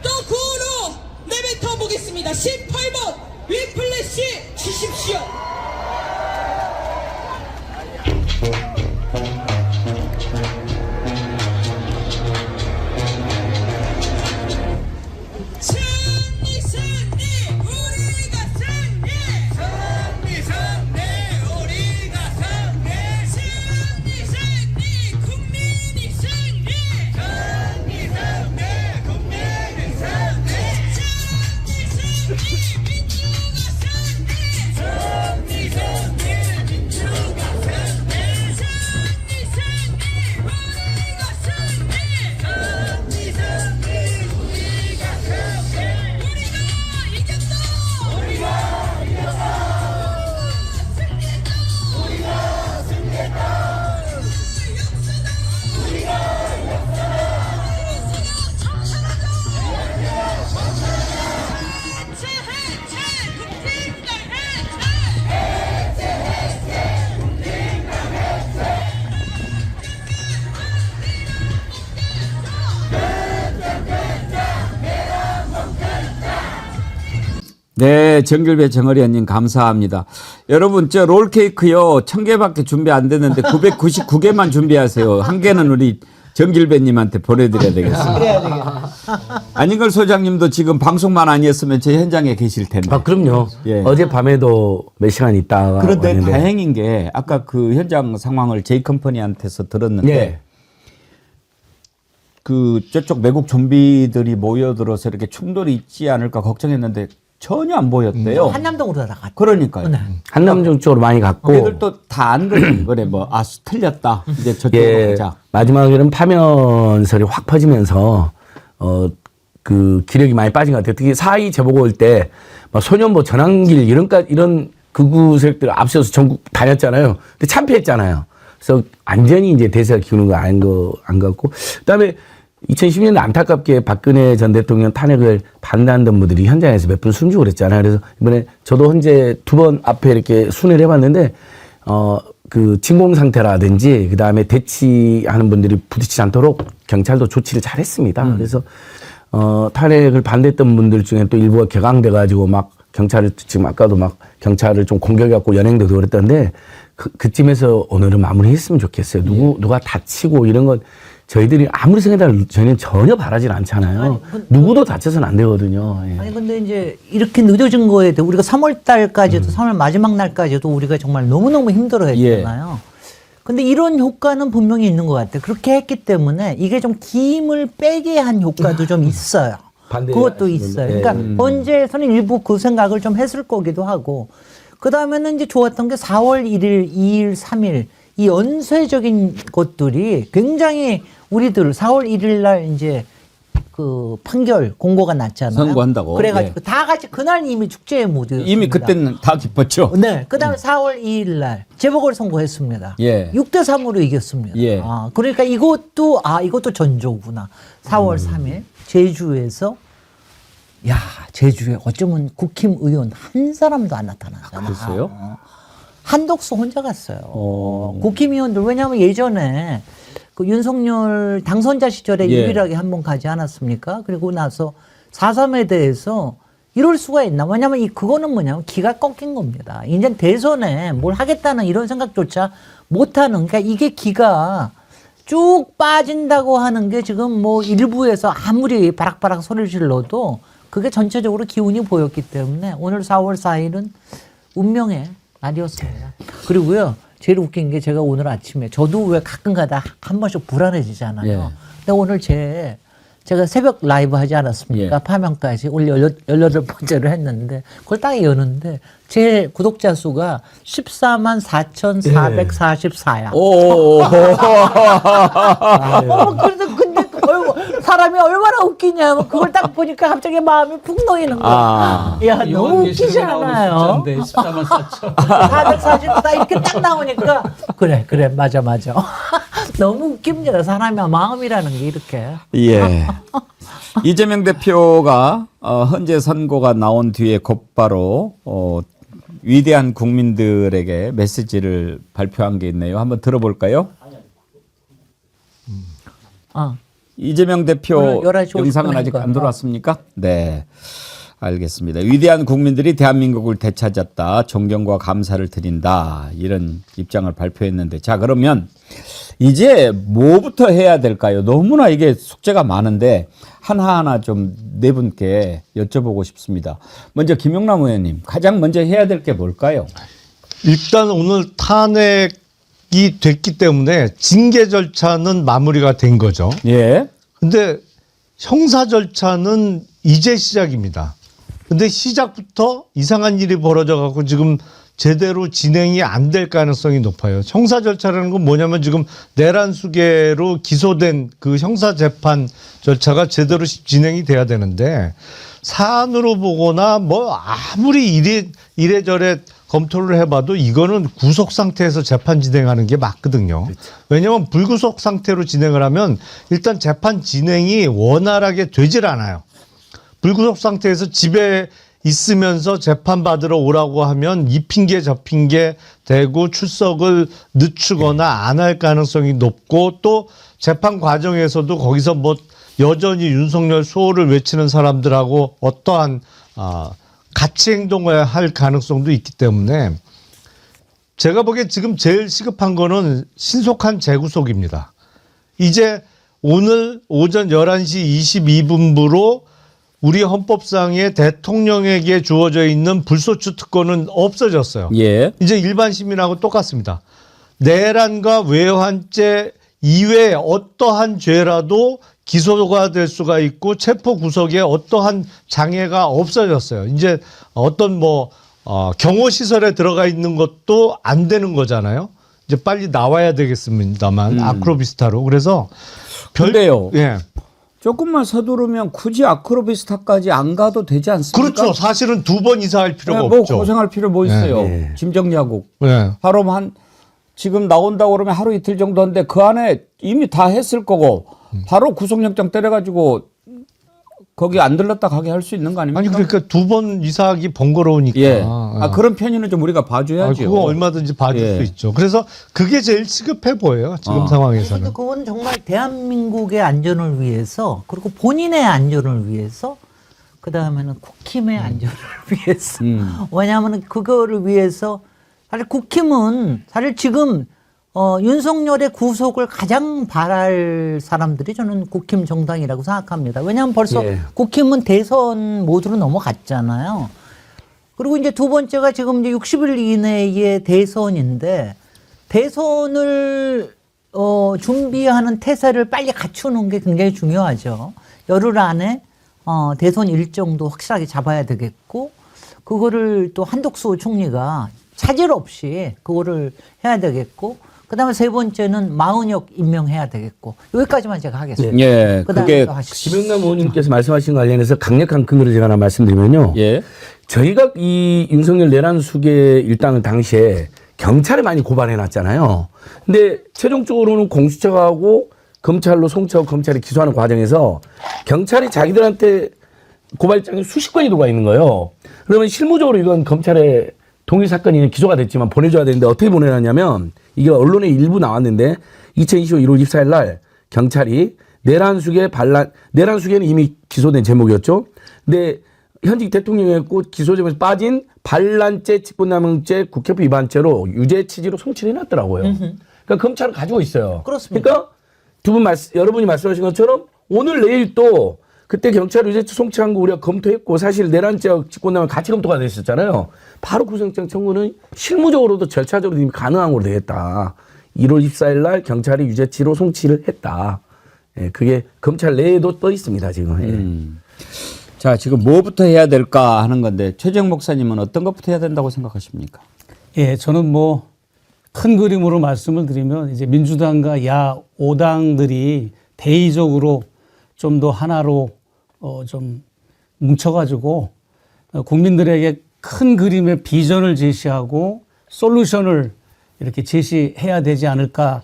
또 구호로 내뱉어 보겠습니다. 18번 위플래시 주십시오. 승리 승리 우리가 승리 승리 승리 우리가 승리 승리 승리 국민이 승리 승리 승리 국민이 승리 승리 승리 민주가 승리 승리 승리 민주가 승리 승리 승리 우리가 승리 승리 승리 우리가 승리 우리가 이겼다 우리가 승리했다 우리가 승리했다 역사다 우리가 청산하자 해체 국민들 네, 정길배 정어리원님 감사합니다. 여러분 저 롤케이크요 1000개밖에 준비 안 됐는데 999개만 준비하세요. 한 개는 우리 정길배님한테 보내드려야 되겠습니다. 그래야 되겠다. 안인걸 소장님도 지금 방송만 아니었으면 제 현장에 계실 텐데. 아 그럼요. 예. 어젯밤에도 몇 시간 있다가 그런데 왔는데. 다행인 게 아까 그 현장 상황을 제이컴퍼니한테서 들었는데 예. 그 저쪽 외국 좀비들이 모여들어서 이렇게 충돌이 있지 않을까 걱정했는데 전혀 안 보였대요. 한남동으로 나갔다. 그러니까요. 네. 한남동 쪽으로 많이 갔고 걔들도 다 안 그래. 그래 뭐 틀렸다. 이제 저쪽으로 예, 가자. 마지막에는 파면설이 확 퍼지면서 그 기력이 많이 빠진 것 같아요. 특히 4.2 재보고 올 때 막 소년보 전환길 이런 극우 세력들 앞서서 전국 다녔잖아요. 근데 참패했잖아요. 그래서 완전히 이제 대세가 기우는 거 안 같고 그다음에 2010년에 안타깝게 박근혜 전 대통령 탄핵을 반대하던 분들이 현장에서 몇 분 숨지고 그랬잖아요. 그래서 이번에 저도 현재 2번 앞에 이렇게 순회를 해봤는데 그 진공 상태라든지 그다음에 대치하는 분들이 부딪히지 않도록 경찰도 조치를 잘했습니다. 그래서 탄핵을 반대했던 분들 중에 또 일부가 격앙돼 가지고 막 경찰을 지금 아까도 막 경찰을 좀 공격해갖고 연행도 되고 그랬던데 그쯤에서 오늘은 마무리했으면 좋겠어요. 누가 다치고 이런 건 저희들이 아무리 생각해도 저희는 전혀 바라진 않잖아요. 누구도 다쳐서는 안 되거든요. 예. 아니 근데 이제 이렇게 늦어진 거에 대해 우리가 3월 달까지도 3월 마지막 날까지도 우리가 정말 너무너무 힘들어했잖아요. 근데 이런 효과는 분명히 있는 것 같아요. 그렇게 했기 때문에 이게 좀 기임을 빼게 한 효과도 좀 있어요. 그것도 있어요. 그러니까 헌재에서는 일부 그 생각을 좀 했을 거기도 하고, 그 다음에는 이제 좋았던 게 4월 1일, 2일, 3일 이 연쇄적인 것들이 굉장히 우리들 4월 1일 날 이제 그 판결 공고가 났잖아요. 선고한다고. 그래가지고 다 같이 그날 이미 축제의 모드였습니다. 이미 그때는 다 기뻤죠. 네. 그 다음에 4월 2일 날 재보궐 선고했습니다. 예. 6대3으로 이겼습니다. 예. 그러니까 이것도 전조구나. 4월 3일 제주에서 제주에 어쩌면 국힘의원 한 사람도 안 나타나잖아요. 그랬어요? 한덕수 혼자 갔어요. 국힘의원들 왜냐하면 예전에 그 윤석열 당선자 시절에 예. 유일하게 한 번 가지 않았습니까? 그리고 나서 4.3에 대해서 이럴 수가 있나? 왜냐하면 그거는 뭐냐면 기가 꺾인 겁니다. 이제 대선에 뭘 하겠다는 이런 생각조차 못하는, 그러니까 이게 기가 쭉 빠진다고 하는 게 지금 뭐 일부에서 아무리 바락바락 소리를 질러도 그게 전체적으로 기운이 보였기 때문에 오늘 4월 4일은 운명의 날이었습니다. 그리고요, 제일 웃긴 게 제가 오늘 아침에 저도 왜 가끔 가다 한 번씩 불안해지잖아요. 예. 근데 오늘 제가 새벽 라이브 하지 않았습니까? 예. 파명까지 오늘 18번째로 했는데 그걸 딱 여는데 제 구독자 수가 14만 4,444야. 오. 그래서 근데 사람이 얼마나 웃기냐면 그걸 딱 보니까 갑자기 마음이 푹 놓이는 거야. 야, 너무 웃기지 않아요? 14만 4천. 444 이렇게 딱 나오니까 그래 맞아. 너무 웃깁니다. 사람의 마음이라는 게 이렇게. 예. 이재명 대표가 헌재 선고가 나온 뒤에 곧바로 위대한 국민들에게 메시지를 발표한 게 있네요. 한번 들어볼까요? 이재명 대표 오늘 11시 50분 영상은 아직 하니까. 안 들어왔습니까? 네. 알겠습니다. 위대한 국민들이 대한민국을 되찾았다. 존경과 감사를 드린다. 이런 입장을 발표했는데, 자, 그러면 이제 뭐부터 해야 될까요? 너무나 이게 숙제가 많은데 하나하나 좀 네 분께 여쭤보고 싶습니다. 먼저 김용남 의원님, 가장 먼저 해야 될 게 뭘까요? 일단 오늘 탄핵이 됐기 때문에 징계 절차는 마무리가 된 거죠. 예. 근데 형사 절차는 이제 시작입니다. 근데 시작부터 이상한 일이 벌어져 갖고 지금 제대로 진행이 안 될 가능성이 높아요. 형사 절차라는 건 뭐냐면 지금 내란수계로 기소된 그 형사 재판 절차가 제대로 진행이 돼야 되는데, 사안으로 보거나 뭐 아무리 이래저래 검토를 해봐도 이거는 구속 상태에서 재판 진행하는 게 맞거든요. 왜냐하면 불구속 상태로 진행을 하면 일단 재판 진행이 원활하게 되질 않아요. 불구속 상태에서 집에 있으면서 재판받으러 오라고 하면 이 핑계 저 핑계 대고 출석을 늦추거나 안 할 가능성이 높고, 또 재판 과정에서도 거기서 뭐 여전히 윤석열 수호를 외치는 사람들하고 어떠한 같이 행동을 할 가능성도 있기 때문에 제가 보기에 지금 제일 시급한 거는 신속한 재구속입니다. 이제 오늘 오전 11시 22분부로 우리 헌법상에 대통령에게 주어져 있는 불소추 특권은 없어졌어요. 예. 이제 일반 시민하고 똑같습니다. 내란과 외환죄 이외에 어떠한 죄라도 기소가 될 수가 있고 체포 구속에 어떠한 장애가 없어졌어요. 이제 어떤 경호 시설에 들어가 있는 것도 안 되는 거잖아요. 이제 빨리 나와야 되겠습니다만 아크로비스타로. 그래서 근데요. 예. 조금만 서두르면 굳이 아크로비스타까지 안 가도 되지 않습니까? 그렇죠. 사실은 2번 이사할 필요가 뭐 없죠. 고생할 필요 뭐 있어요. 네. 짐 정리하고. 네. 하루 지금 나온다고 그러면 하루 이틀 정도 하는데 그 안에 이미 다 했을 거고 바로 구속영장 때려가지고 거기 안 들렀다 가게 할 수 있는 거 아닙니까? 아니 그러니까 2번 이사하기 번거로우니까. 예. 그런 편의는 좀 우리가 봐줘야죠. 그거 얼마든지 봐줄 예. 수 있죠. 그래서 그게 제일 시급해 보여요. 지금 근데 상황에서는. 그건 정말 대한민국의 안전을 위해서, 그리고 본인의 안전을 위해서, 그 다음에는 국힘의 안전을 위해서. 왜냐하면 그거를 위해서 사실 국힘은 사실 지금 윤석열의 구속을 가장 바랄 사람들이 저는 국힘 정당이라고 생각합니다. 왜냐하면 벌써 예. 국힘은 대선 모드로 넘어갔잖아요. 그리고 이제 두 번째가 지금 이제 60일 이내의 대선인데 대선을 준비하는 태세를 빨리 갖추는 게 굉장히 중요하죠. 열흘 안에 대선 일정도 확실하게 잡아야 되겠고 그거를 또 한덕수 총리가 차질 없이 그거를 해야 되겠고 그다음에 세 번째는 마은혁 임명해야 되겠고 여기까지만 제가 하겠습니다. 예, 그다음에 그게 또 하시죠. 김영남 의원님께서 말씀하신 거 관련해서 강력한 근거를 제가 하나 말씀드리면요. 예. 저희가 이 윤석열 내란 수계 일당을 당시에 경찰에 많이 고발해 놨잖아요. 근데 최종적으로는 공수처하고 검찰로 송치하고 검찰이 기소하는 과정에서 경찰이 자기들한테 고발장이 수십 건이 들어가 있는 거예요. 그러면 실무적으로 이건 검찰의 동일 사건이 기소가 됐지만 보내줘야 되는데 어떻게 보내놨냐면 이게 언론에 일부 나왔는데 2025 1월 24일 날 경찰이 내란 수계는 이미 기소된 제목이었죠. 근데 현직 대통령이었고 기소 제목에서 빠진 반란죄, 직권남용죄, 국회법 위반죄로 유죄 취지로 송치를 해놨더라고요. 그러니까 검찰은 가지고 있어요. 그렇습니다. 그러니까 여러분이 말씀하신 것처럼 오늘 내일 또 그때 경찰 유죄 송치한 거 우리가 검토했고 사실 내란죄와 직권남용 같이 검토가 됐었잖아요. 바로 구속영장 청구는 실무적으로도 절차적으로 이미 가능한 걸로 되겠다. 1월 24일 날 경찰이 유죄치로 송치를 했다. 예, 그게 검찰 내에도 떠 있습니다 지금. 예. 자, 지금 뭐부터 해야 될까 하는 건데 최재형 목사님은 어떤 것부터 해야 된다고 생각하십니까? 예, 저는 뭐 큰 그림으로 말씀을 드리면 이제 민주당과 야 5당들이 대의적으로 좀 더 하나로 좀 뭉쳐가지고 국민들에게 큰 그림의 비전을 제시하고 솔루션을 이렇게 제시해야 되지 않을까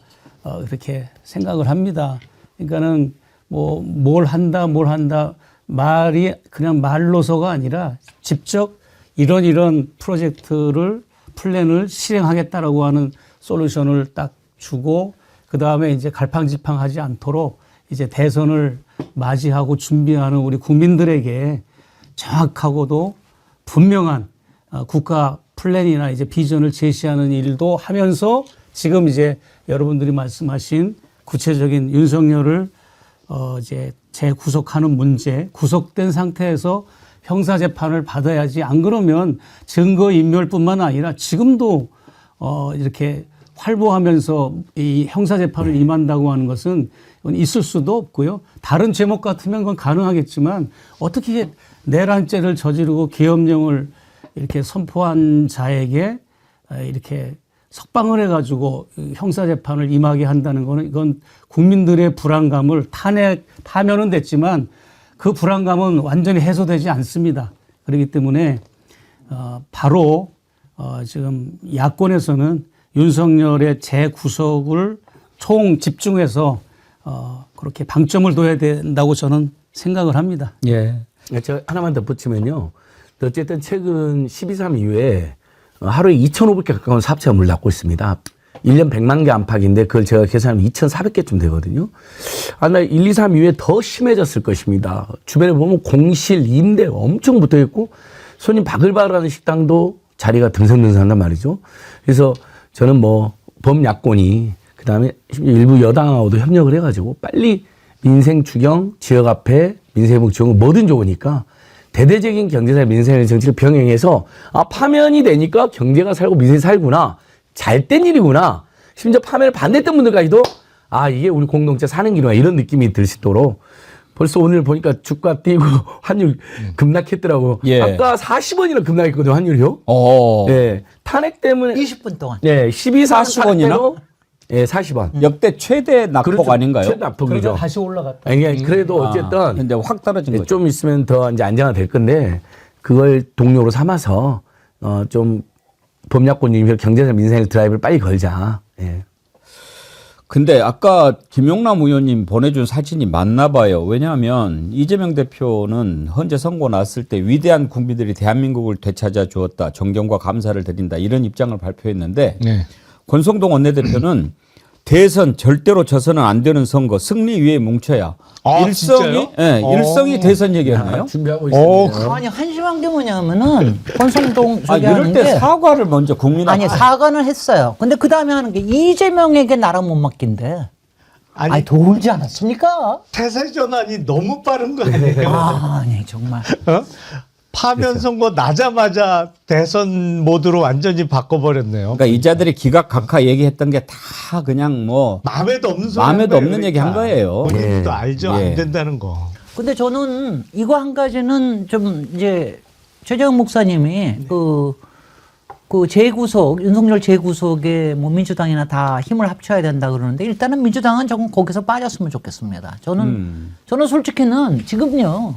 그렇게 생각을 합니다. 그러니까는 뭐 뭘 한다 말이 그냥 말로서가 아니라 직접 이런 프로젝트를 플랜을 실행하겠다라고 하는 솔루션을 딱 주고 그 다음에 이제 갈팡질팡하지 않도록 이제 대선을 맞이하고 준비하는 우리 국민들에게 정확하고도 분명한 국가 플랜이나 이제 비전을 제시하는 일도 하면서 지금 이제 여러분들이 말씀하신 구체적인 윤석열을 이제 재구속하는 문제, 구속된 상태에서 형사재판을 받아야지 안 그러면 증거인멸뿐만 아니라 지금도 이렇게 활보하면서 이 형사재판을 임한다고 하는 것은 이건 있을 수도 없고요. 다른 제목 같으면 그건 가능하겠지만 어떻게 내란죄를 저지르고 계엄령을 이렇게 선포한 자에게 이렇게 석방을 해가지고 형사재판을 임하게 한다는 거는 이건 국민들의 불안감을 타면은 됐지만 그 불안감은 완전히 해소되지 않습니다. 그렇기 때문에 바로 지금 야권에서는 윤석열의 재구속을 총 집중해서 그렇게 방점을 둬야 된다고 저는 생각을 합니다. 예. 제가 하나만 덧붙이면요. 어쨌든 최근 12.3 이후에 하루에 2,500개 가까운 사업체가 문을 닫고 있습니다. 1년 100만 개 안팎인데 그걸 제가 계산하면 2,400개쯤 되거든요. 아마 1, 2, 3 이후에 더 심해졌을 것입니다. 주변에 보면 공실, 임대 엄청 붙어 있고 손님 바글바글하는 식당도 자리가 듬성듬성한단 말이죠. 그래서 저는 뭐 범야권이 그다음에 일부 여당하고도 협력을 해가지고 빨리 민생 추경, 지역 화폐, 민생회복 지원은 뭐든 좋으니까 대대적인 경제사 민생의 정치를 병행해서 파면이 되니까 경제가 살고 민생이 살구나. 잘된 일이구나. 심지어 파면을 반대했던 분들까지도 이게 우리 공동체 사는 길이구나 이런 느낌이 들 수 있도록 벌써 오늘 보니까 주가 뛰고 환율 급락했더라고요. 예. 아까 40원이나 급락했거든요, 환율이요. 네. 탄핵 때문에 20분 동안. 네, 40원이나? 예, 40원. 역대 최대 낙폭 그렇죠. 아닌가요? 최대 낙폭이죠. 그러다 다시 올라갔다. 아니, 그래도 어쨌든 근데 확 떨어진 거죠. 좀 있으면 더 이제 안정화될 건데 그걸 동료로 삼아서 좀 범야권 경제적 민생의 드라이브를 빨리 걸자. 예. 근데 아까 김용남 의원님 보내준 사진이 맞나 봐요. 왜냐하면 이재명 대표는 헌재 선고 났을 때 위대한 국민들이 대한민국을 되찾아 주었다. 존경과 감사를 드린다. 이런 입장을 발표했는데 네. 권성동 원내대표는 대선 절대로 져서는 안 되는 선거 승리 위에 뭉쳐야 아, 일성이 진짜요? 일성이 대선 얘기하나요? 준비하고 있습니다. 아니 한심한 게 뭐냐면은 권성동 아, 저기 이럴 하는 때 게 사과를 먼저 국민 앞에 아니 사과는 했어요. 근데 그 다음에 하는 게 이재명에게 나랑 못 맡긴대. 아니 도울지 않았습니까? 태세 전환이 너무 빠른 거 아니에요? 아니 정말. 어? 파면 선거 나자마자 대선 모드로 완전히 바꿔버렸네요. 그러니까 이 자들이 기각각하 얘기했던 게 다 그냥 뭐 마음에도 없는 소리 마음에도 한 거예요, 없는 얘기 한 거예요. 본인도 알죠. 예. 안 된다는 거. 근데 저는 이거 한 가지는 좀 이제 최재형 목사님이 그 재구속 윤석열 재구속에 뭐 민주당이나 다 힘을 합쳐야 된다 그러는데 일단은 민주당은 조금 거기서 빠졌으면 좋겠습니다. 저는 솔직히는 지금요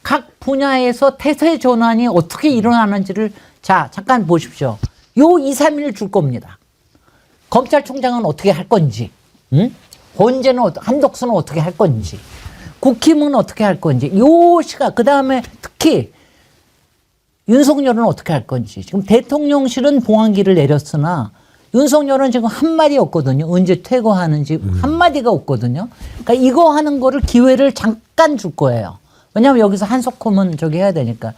각 분야에서 태세 전환이 어떻게 일어나는지를 자 잠깐 보십시오. 요 2, 3일 줄 겁니다. 검찰총장은 어떻게 할 건지, 응? 헌재는 한덕수는 어떻게 할 건지, 국힘은 어떻게 할 건지, 요 시간 그 다음에 특히 윤석열은 어떻게 할 건지. 지금 대통령실은 봉황기를 내렸으나 윤석열은 지금 한마디 없거든요. 언제 퇴거하는지 한마디가 없거든요. 그러니까 이거 하는 거를 기회를 잠깐 줄 거예요. 왜냐하면 여기서 한석호는 저기 해야 되니까.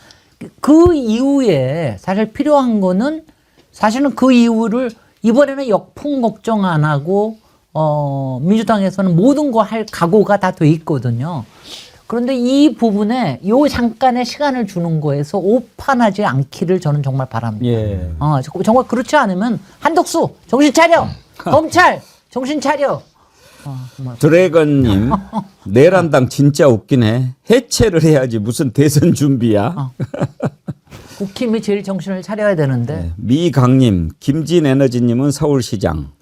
그 이후에 사실 필요한 거는 사실은 그 이후를 이번에는 역풍 걱정 안 하고 민주당에서는 모든 거 할 각오가 다 돼 있거든요. 그런데 이 부분에 요 잠깐의 시간을 주는 거에서 오판하지 않기를 저는 정말 바랍니다. 예. 정말 그렇지 않으면 한덕수 정신 차려, 검찰 정신 차려. 드래건님 내란당 진짜 웃기네. 해체를 해야지 무슨 대선 준비야. 국힘이 제일 정신을 차려야 되는데. 네. 미강님, 김진에너지님은 서울시장.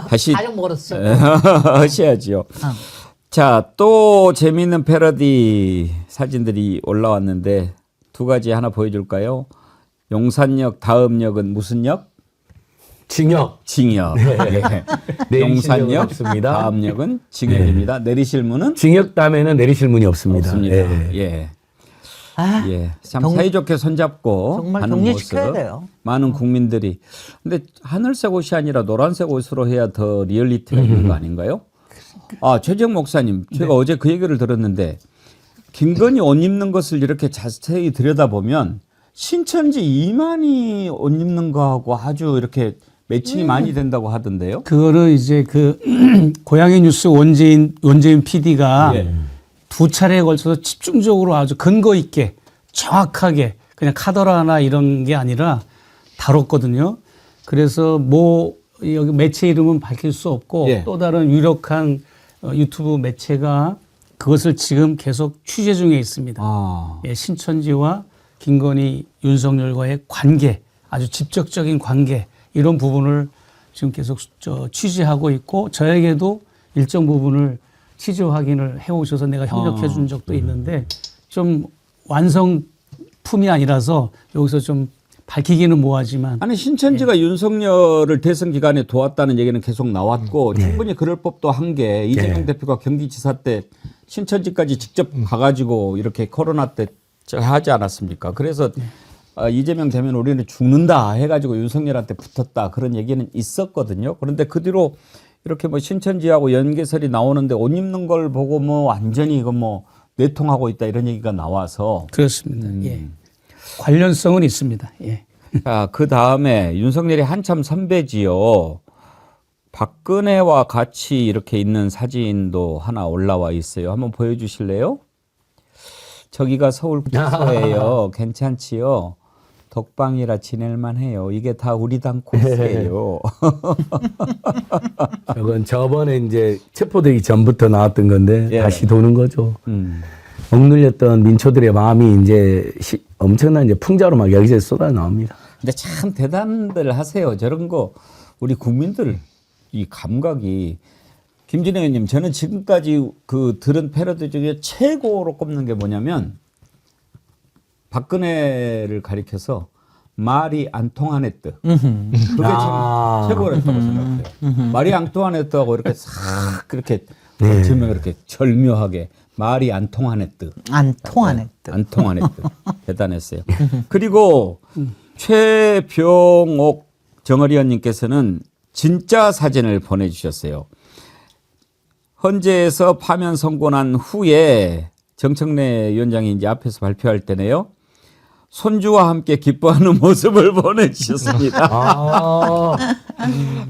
다시 아직 멀었어. 하셔야죠. 자, 또 재미있는 패러디 사진들이 올라왔는데 두 가지 하나 보여줄까요? 용산역 다음 역은 무슨 역? 징역. 징역. 예. 내리실 문은 용산역 없습니다. 다음 역은 징역입니다. 내리실 문은 징역 다음에는 내리실 문이 없습니다. 없습니다. 예. 예. 아, 예, 참 사이좋게 손잡고 정말 가는 격리시켜야 모습. 돼요. 많은 국민들이. 근데 하늘색 옷이 아니라 노란색 옷으로 해야 더 리얼리티가 있는 거 아닌가요? 아, 최재형 목사님, 제가 어제 그 얘기를 들었는데 김건희 옷 입는 것을 이렇게 자세히 들여다보면 신천지 이만희 옷 입는 거하고 아주 이렇게 매칭이 많이 된다고 하던데요. 그거를 이제 그 고양이 뉴스 원재인 PD가 두 차례에 걸쳐서 집중적으로 아주 근거 있게 정확하게 그냥 카더라나 이런 게 아니라 다뤘거든요. 그래서 뭐 여기 매체 이름은 밝힐 수 없고 또 다른 유력한 유튜브 매체가 그것을 지금 계속 취재 중에 있습니다. 예, 신천지와 김건희 윤석열과의 관계, 아주 직접적인 관계 이런 부분을 지금 계속 취재하고 있고 저에게도 일정 부분을 취재 확인을 해오셔서 내가 협력해 준 적도 있는데 좀 완성품이 아니라서 여기서 좀 밝히기는 뭐하지만 아니 신천지가 윤석열을 대선 기간에 도왔다는 얘기는 계속 나왔고 충분히 그럴 법도 한 게 이재명 대표가 경기지사 때 신천지까지 직접 가가지고 이렇게 코로나 때 하지 않았습니까? 그래서 이재명 되면 우리는 죽는다 해가지고 윤석열한테 붙었다 그런 얘기는 있었거든요. 그런데 그 뒤로 이렇게 뭐 신천지하고 연계설이 나오는데 옷 입는 걸 보고 뭐 완전히 이거 뭐 내통하고 있다 이런 얘기가 나와서 그렇습니다. 예. 관련성은 있습니다. 예. 자, 그 다음에 윤석열이 한참 선배지요. 박근혜와 같이 이렇게 있는 사진도 하나 올라와 있어요. 한번 보여주실래요? 저기가 서울 구치소예요. 괜찮지요? 덕방이라 지낼만 해요. 이게 다 우리 당 코스예요. 이건 저번에 이제 체포되기 전부터 나왔던 건데 다시 도는 거죠. 억눌렸던 민초들의 마음이 이제 엄청난 이제 풍자로 막 여기저기 쏟아 나옵니다. 근데 참 대단들 하세요. 저런 거 우리 국민들 이 감각이. 김진애 의원님, 저는 지금까지 그 들은 패러디 중에 최고로 꼽는 게 뭐냐면 박근혜를 가리켜서 말이 안 통하네 뜻. 그게 참 최고였다고 생각해요. 말이 안 통하네 뜻하고 이렇게 싹 그렇게 설명을 이렇게 절묘하게 말이 안 통하네 뜻. 안 통하네 뜻. 안 통하네 뜻. 대단했어요. 그리고 최병옥 정의위원님께서는 진짜 사진을 보내주셨어요. 헌재에서 파면 선고 난 후에 정청래 위원장이 이제 앞에서 발표할 때네요. 손주와 함께 기뻐하는 모습을 보내주셨습니다.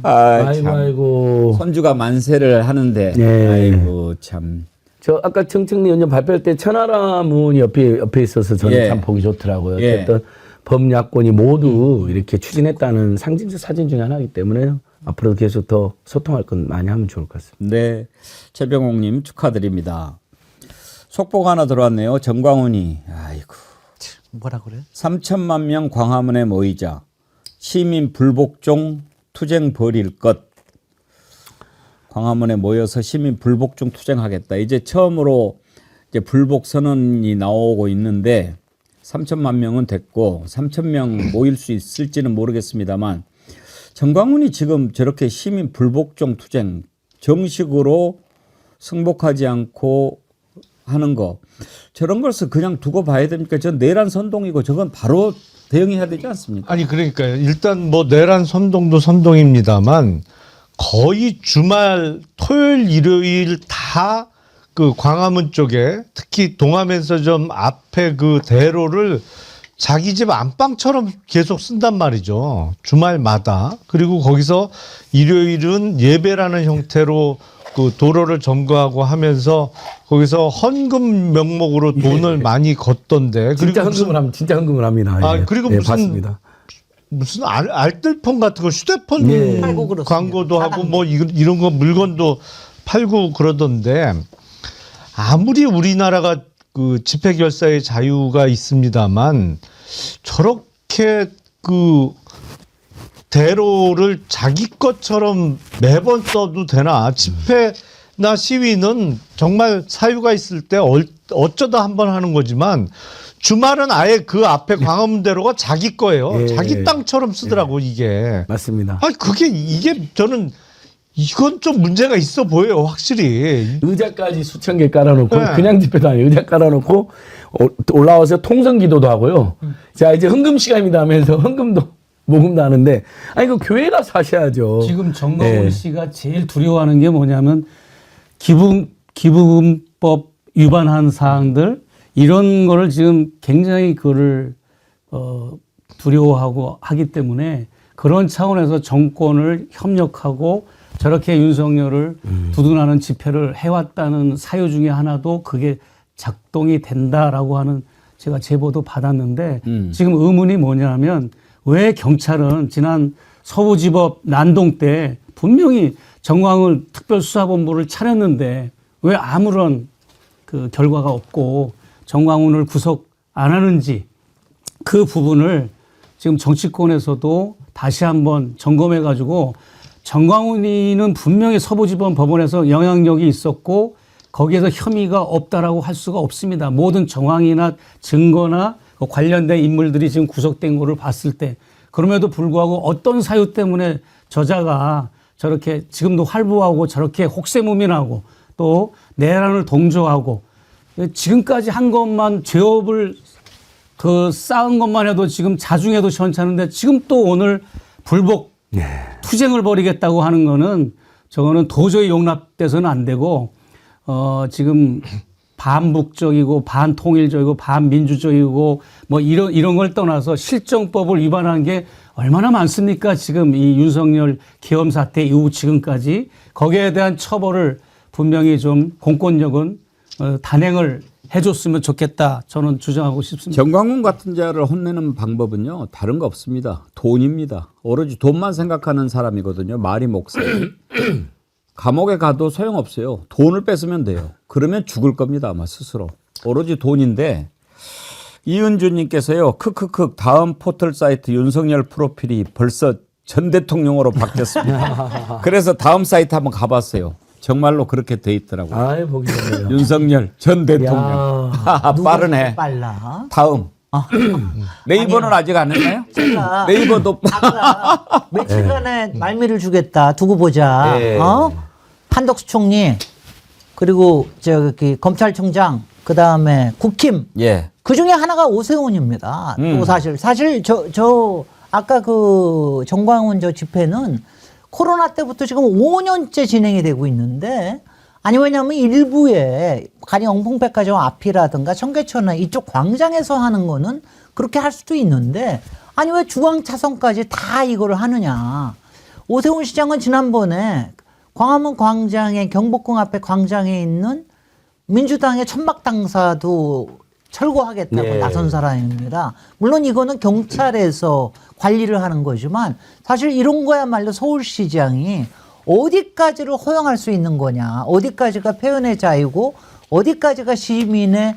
아이고, 참. 아이고. 손주가 만세를 하는데, 예. 아이고 참. 저 아까 정청래 위원장 발표할 때 천하람은 옆에 있어서 저는 예. 참 보기 좋더라고요. 예. 어쨌든 법야권이 모두 이렇게 추진했다는 상징적 사진 중에 하나이기 때문에 앞으로도 계속 더 소통할 건 많이 하면 좋을 것 같습니다. 네, 최병옥님 축하드립니다. 속보가 하나 들어왔네요. 정광훈이 아이고 뭐라 그래? 3천만 명 광화문에 모이자 시민 불복종 투쟁 벌일 것. 광화문에 모여서 시민 불복종 투쟁하겠다. 이제 처음으로 이제 불복 선언이 나오고 있는데 3천만 명은 됐고 3천 명 모일 수 있을지는 모르겠습니다만 정광훈이 지금 저렇게 시민 불복종 투쟁 정식으로 승복하지 않고 하는 거 저런 것을 그냥 두고 봐야 됩니까? 전 내란 선동이고 저건 바로 대응해야 되지 않습니까? 아니 그러니까요. 일단 뭐 내란 선동도 선동입니다만 거의 주말 토요일 일요일 다 그 광화문 쪽에 특히 동아면서점 앞에 그 대로를 자기 집 안방처럼 계속 쓴단 말이죠. 주말마다. 그리고 거기서 일요일은 예배라는 형태로 그 도로를 점거하고 하면서 거기서 헌금 명목으로 돈을 많이 걷던데. 진짜 그리고 헌금을 합니다. 아, 예. 그리고 예, 무슨 봤습니다. 무슨 알뜰폰 같은 거 휴대폰 예. 팔고 그렇습니다. 광고도 하고 사람들. 뭐 이런 거 물건도 팔고 그러던데 아무리 우리나라가 그 집회 결사의 자유가 있습니다만 저렇게 그 대로를 자기 것처럼 매번 써도 되나? 집회나 시위는 정말 사유가 있을 때 어쩌다 한번 하는 거지만 주말은 아예 그 앞에 광화문대로가 자기 거예요. 예. 자기 땅처럼 쓰더라고 이게. 맞습니다. 아니 이게 저는 이건 좀 문제가 있어 보여요, 확실히. 의자까지 수천 개 깔아놓고 네. 그냥 집회도 아니에요. 의자 깔아놓고 올라와서 통성기도도 하고요. 자 이제 헌금 시간입니다 하면서 헌금도 모금도 하는데 아니 그 교회 가서 하셔야죠. 지금 정광훈 네. 씨가 제일 두려워하는 게 뭐냐면 기부금법 위반한 사항들 이런 거를 지금 굉장히 그거를 두려워하고 하기 때문에 그런 차원에서 정권을 협력하고 저렇게 윤석열을 두둔하는 집회를 해왔다는 사유 중에 하나도 그게 작동이 된다라고 하는 제가 제보도 받았는데 지금 의문이 뭐냐면 왜 경찰은 지난 서부지법 난동 때 분명히 정광훈 특별수사본부를 차렸는데 왜 아무런 그 결과가 없고 정광훈을 구속 안 하는지 그 부분을 지금 정치권에서도 다시 한번 점검해 가지고 정광훈이는 분명히 서부지법 법원에서 영향력이 있었고 거기에서 혐의가 없다라고 할 수가 없습니다. 모든 정황이나 증거나 관련된 인물들이 지금 구속된 거를 봤을 때 그럼에도 불구하고 어떤 사유 때문에 저자가 저렇게 지금도 활보하고 저렇게 혹세무민하고 또 내란을 동조하고 지금까지 한 것만 죄업을 그 쌓은 것만 해도 지금 자중해도 시원찮은데 지금 또 오늘 불복 투쟁을 벌이겠다고 하는 거는 저거는 도저히 용납돼서는 안 되고 지금 반북적이고 반통일적이고 반민주적이고 뭐 이런 걸 떠나서 실정법을 위반한 게 얼마나 많습니까? 지금 이 윤석열 계엄 사태 이후 지금까지 거기에 대한 처벌을 분명히 좀 공권력은 단행을 해줬으면 좋겠다. 저는 주장하고 싶습니다. 정광훈 같은 자를 혼내는 방법은요 다른 거 없습니다. 돈입니다. 오로지 돈만 생각하는 사람이거든요. 말이 목사예요. 감옥에 가도 소용없어요. 돈을 뺏으면 돼요. 그러면 죽을 겁니다. 아마 스스로. 오로지 돈인데 이은주님께서요. 크크크 다음 포털 사이트 윤석열 프로필이 벌써 전 대통령으로 바뀌었습니다. 그래서 다음 사이트 한번 가봤어요. 정말로 그렇게 돼 있더라고요. 아이 보기 좋네요. 윤석열 전 대통령. 빠르네. 빨라. 다음. 네이버는 아직 안 했나요? 제가 네이버도 아까 며칠간에 말미를 주겠다 두고 보자. 네. 한덕수 총리 그리고 저기 검찰총장 그 다음에 국힘 예. 그 중에 하나가 오세훈입니다. 또 사실 저 아까 그 정광훈 저 집회는 코로나 때부터 지금 5년째 진행이 되고 있는데 아니 왜냐하면 일부에 가령 영풍백화점 앞이라든가 청계천이나 이쪽 광장에서 하는 거는 그렇게 할 수도 있는데 아니 왜 중앙 차선까지 다 이거를 하느냐. 오세훈 시장은 지난번에 광화문 광장에 경복궁 앞에 광장에 있는 민주당의 천막당사도 철거하겠다고 네. 나선 사람입니다. 물론 이거는 경찰에서 관리를 하는 거지만 사실 이런 거야말로 서울시장이 어디까지를 허용할 수 있는 거냐, 어디까지가 표현의 자유고 어디까지가 시민의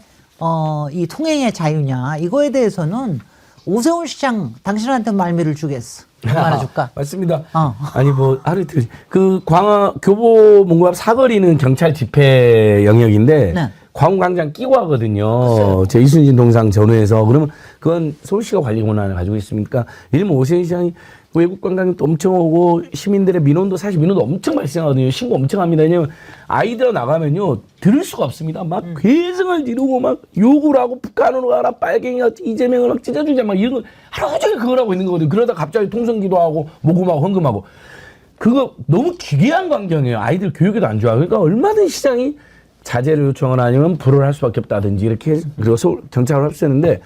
이 통행의 자유냐, 이거에 대해서는 오세훈 시장 당신한테 말미를 주겠어. 얼마나 줄까? 맞습니다. 어. 아니 뭐 하루 이틀 그 광화 교보 문고 앞 사거리는 경찰 집회 영역인데 네. 광화광장 끼고 하거든요. 제 이순신 동상 전후에서 그러면 그건 서울시가 관리 권한을 가지고 있으니까 일면 오세훈 시장이 외국 관광객도 엄청 오고 시민들의 민원도 사실 민원도 엄청 발생하거든요. 신고 엄청 합니다. 왜냐면 아이들 나가면요 들을 수가 없습니다. 막 괴성을 지르고 막 욕을 하고 북한으로 가라 빨갱이가 이재명을 막 찢어주자 막 이런 거 하루 종일 그걸 하고 있는 거거든요. 그러다 갑자기 통성기도 하고 모금하고 헌금하고 그거 너무 기괴한 광경이에요. 아이들 교육에도 안 좋아. 그러니까 얼마든 시장이 자제를 요청을 아니면 불을 할 수밖에 없다든지 이렇게 그리고 서울 경찰을 합치는데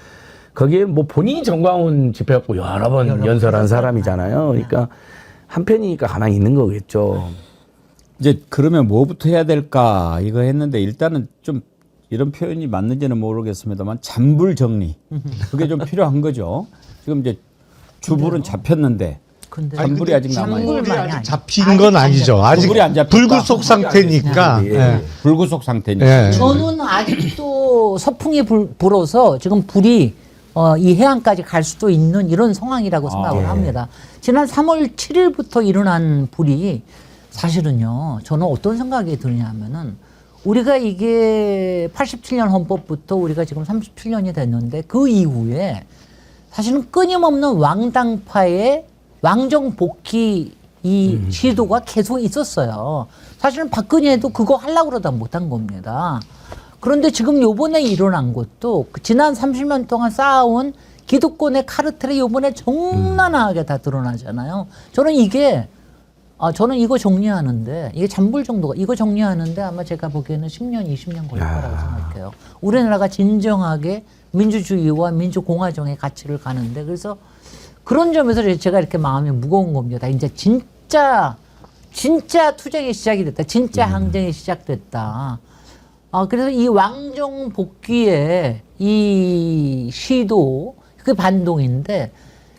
거기에 뭐 본인이 정광훈 집회였고 여러 번 연설한 사람이잖아요. 그러니까 한편이니까 가만히 있는 거겠죠. 이제 그러면 뭐부터 해야 될까 이거 했는데 일단은 좀 이런 표현이 맞는지는 모르겠습니다만 잔불 정리 그게 좀 필요한 거죠. 지금 이제 주불은 잡혔는데 근데 잔불이 아직 남아 있는. 잔불 불이 많이 아직 아니- 잡힌 건 아니죠. 아직 불이 안 잡혔다. 불구속 상태니까. 예. 불구속 상태니까. 예. 저는 아직도 서풍이 불어서 지금 불이 이 해안까지 갈 수도 있는 이런 상황이라고 생각을 합니다. 지난 3월 7일부터 일어난 불이 사실은요. 저는 어떤 생각이 드냐면은 우리가 이게 87년 헌법부터 우리가 지금 37년이 됐는데 그 이후에 사실은 끊임없는 왕당파의 왕정 복귀 이 시도가 계속 있었어요. 사실은 박근혜도 그거 하려고 그러다 못한 겁니다. 그런데 지금 요번에 일어난 것도 지난 30년 동안 쌓아온 기득권의 카르텔이 요번에 적나라하게 다 드러나잖아요. 저는 저는 이거 정리하는데 이게 잔불 정도가 이거 정리하는데 아마 제가 보기에는 10년, 20년 걸릴 거라고 생각해요. 우리나라가 진정하게 민주주의와 민주공화정의 가치를 가는데 그래서 그런 점에서 제가 이렇게 마음이 무거운 겁니다. 이제 진짜 투쟁이 시작이 됐다. 진짜 항쟁이 시작됐다. 그래서 이 왕정 복귀의 이 시도 그게 반동인데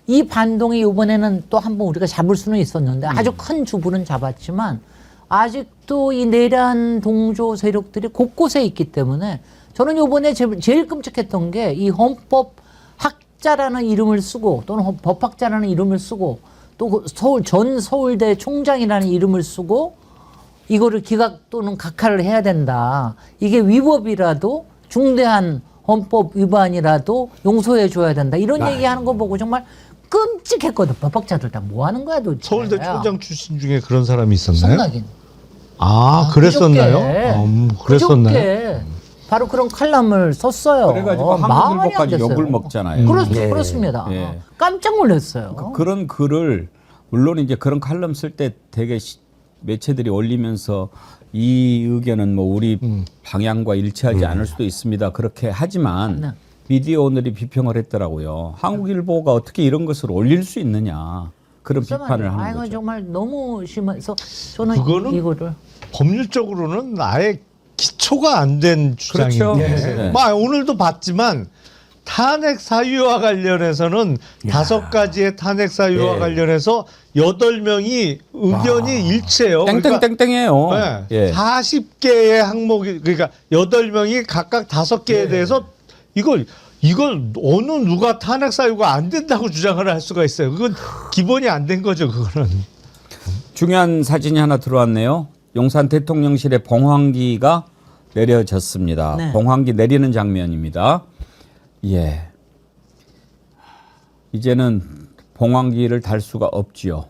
이 반동이 이번에는 또 한번 우리가 잡을 수는 있었는데 아주 큰 주부는 잡았지만 아직도 이 내란 동조 세력들이 곳곳에 있기 때문에 저는 이번에 제일 끔찍했던 게 이 헌법 학자라는 이름을 쓰고 또는 법학자라는 이름을 쓰고 또 전 서울대 총장이라는 이름을 쓰고 이거를 기각 또는 각하를 해야 된다. 이게 위법이라도 중대한 헌법 위반이라도 용서해 줘야 된다. 이런 얘기하는 거 보고 정말 끔찍했거든. 법학자들 다 뭐 하는 거야 도대체. 서울대 총장 출신 중에 그런 사람이 있었나요? 성낙인. 그랬었나요? 그랬었나요? 그저께 바로 그런 칼럼을 썼어요. 그래가지고 한국일보까지 욕을 먹잖아요. 그렇습니다. 예. 깜짝 놀랐어요. 그런 글을 물론 이제 그런 칼럼 쓸 때 되게 매체들이 올리면서 이 의견은 뭐 우리 방향과 일치하지 않을 수도 있습니다. 그렇게 하지만 네. 미디어 오늘이 비평을 했더라고요. 한국일보가 어떻게 이런 것을 올릴 수 있느냐 그런 비판을 하는 이거 거죠. 정말 너무 심해서 저는 그거는 이거를 법률적으로는 아예 기초가 안 된 주장인데 그렇죠. 네. 오늘도 봤지만 탄핵 사유와 관련해서는 5가지의 탄핵 사유와 관련해서 8명이 의견이 일치해요. 땡땡땡땡이에요. 그러니까, 예. 40개의 항목이 그러니까 8명이 각각 5개에 대해서 이걸 어느 누가 탄핵 사유가 안 된다고 주장을 할 수가 있어요. 그건 기본이 안 된 거죠, 그거는. 중요한 사진이 하나 들어왔네요. 용산 대통령실에 봉황기가 내려졌습니다. 네. 봉황기 내리는 장면입니다. 예. 이제는 봉황기를 달 수가 없지요.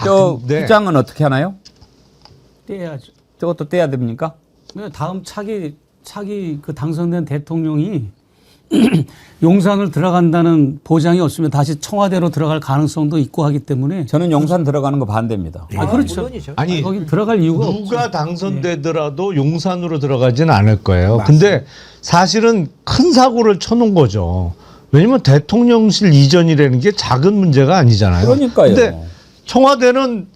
저 근데- 후장은 어떻게 하나요? 떼야죠. 저것도 떼야 됩니까? 다음 차기 그 당선된 대통령이 용산을 들어간다는 보장이 없으면 다시 청와대로 들어갈 가능성도 있고 하기 때문에 저는 용산 들어가는 거 반대입니다. 그렇죠. 물론이죠. 아니 거기 들어갈 이유가 누가 없죠. 당선되더라도 용산으로 들어가지는 않을 거예요. 근데 사실은 큰 사고를 쳐놓은 거죠. 왜냐면 대통령실 이전이라는 게 작은 문제가 아니잖아요. 그러니까요. 근데 청와대는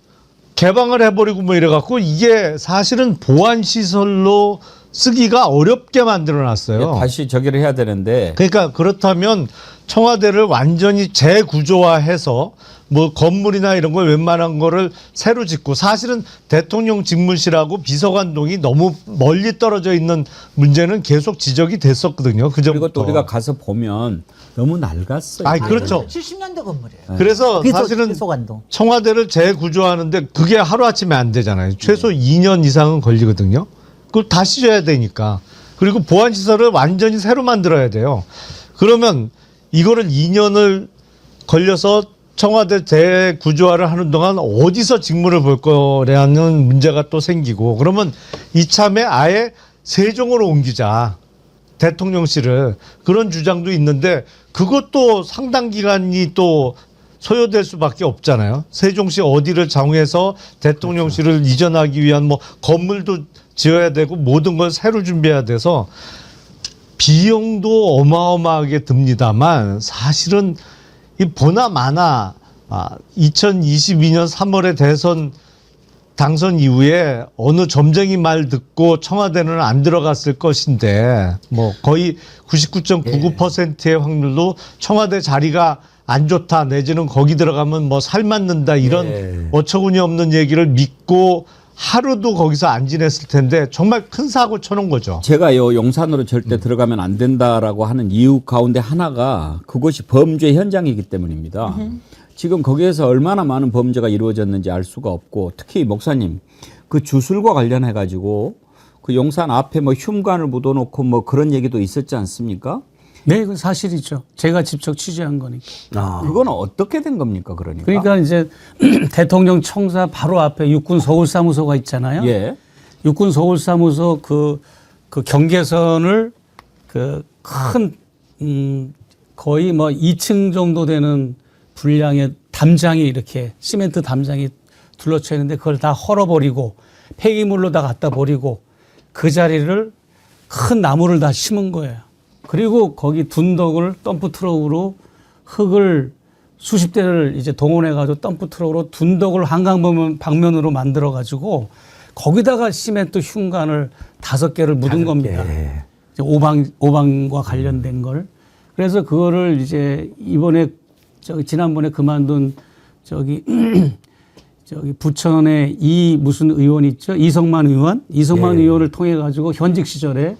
개방을 해버리고 뭐 이래갖고 이게 사실은 보안 시설로 쓰기가 어렵게 만들어놨어요. 다시 저기를 해야 되는데 그러니까 그렇다면 청와대를 완전히 재구조화해서 뭐 건물이나 이런 걸 웬만한 거를 새로 짓고 사실은 대통령 직무실하고 비서관동이 너무 멀리 떨어져 있는 문제는 계속 지적이 됐었거든요. 그 그리고 전부터. 또 우리가 가서 보면 너무 낡았어요. 아니 그렇죠. 70년대 건물이에요. 그래서 사실은 비서관동. 청와대를 재구조하는데 그게 하루아침에 안 되잖아요. 최소 2년 이상은 걸리거든요. 그걸 다시 져야 되니까. 그리고 보안시설을 완전히 새로 만들어야 돼요. 그러면 이거를 2년을 걸려서 청와대 재구조화를 하는 동안 어디서 직무를 볼 거라는 문제가 또 생기고 그러면 이참에 아예 세종으로 옮기자. 대통령실을. 그런 주장도 있는데 그것도 상당 기간이 또 소요될 수밖에 없잖아요. 세종시 어디를 정해서 대통령실을 이전하기 위한 뭐 건물도 지어야 되고 모든 걸 새로 준비해야 돼서 비용도 어마어마하게 듭니다만 사실은 이 보나마나 2022년 3월에 대선 당선 이후에 어느 점쟁이 말 듣고 청와대는 안 들어갔을 것인데 뭐 거의 99.99%의 확률로 청와대 자리가 안 좋다 내지는 거기 들어가면 뭐 살맞는다 이런 어처구니 없는 얘기를 믿고 하루도 거기서 안 지냈을 텐데 정말 큰 사고 쳐놓은 거죠. 제가요 용산으로 절대 들어가면 안 된다라고 하는 이유 가운데 하나가 그것이 범죄 현장이기 때문입니다. 지금 거기에서 얼마나 많은 범죄가 이루어졌는지 알 수가 없고 특히 목사님 그 주술과 관련해 가지고 그 용산 앞에 뭐 흉관을 묻어놓고 뭐 그런 얘기도 있었지 않습니까? 네, 그 사실이죠. 제가 직접 취재한 거니까. 그건 어떻게 된 겁니까 그러니까? 그러니까 이제 대통령 청사 바로 앞에 육군 서울사무소가 있잖아요. 예. 육군 서울사무소 그 경계선을 그 큰 거의 뭐 2층 정도 되는 분량의 담장이 이렇게 시멘트 담장이 둘러쳐 있는데 그걸 다 헐어버리고 폐기물로 다 갖다 버리고 그 자리를 큰 나무를 다 심은 거예요. 그리고 거기 둔덕을 덤프 트럭으로 흙을 수십 대를 이제 동원해 가지고 덤프 트럭으로 둔덕을 한강 방면으로 만들어 가지고 거기다가 시멘트 흉관을 5개를 묻은 겁니다. 이제 오방과 관련된 걸. 그래서 그거를 이제 이번에 지난번에 그만둔 저기 부천에 무슨 의원 있죠? 이성만 의원을 통해 가지고 현직 시절에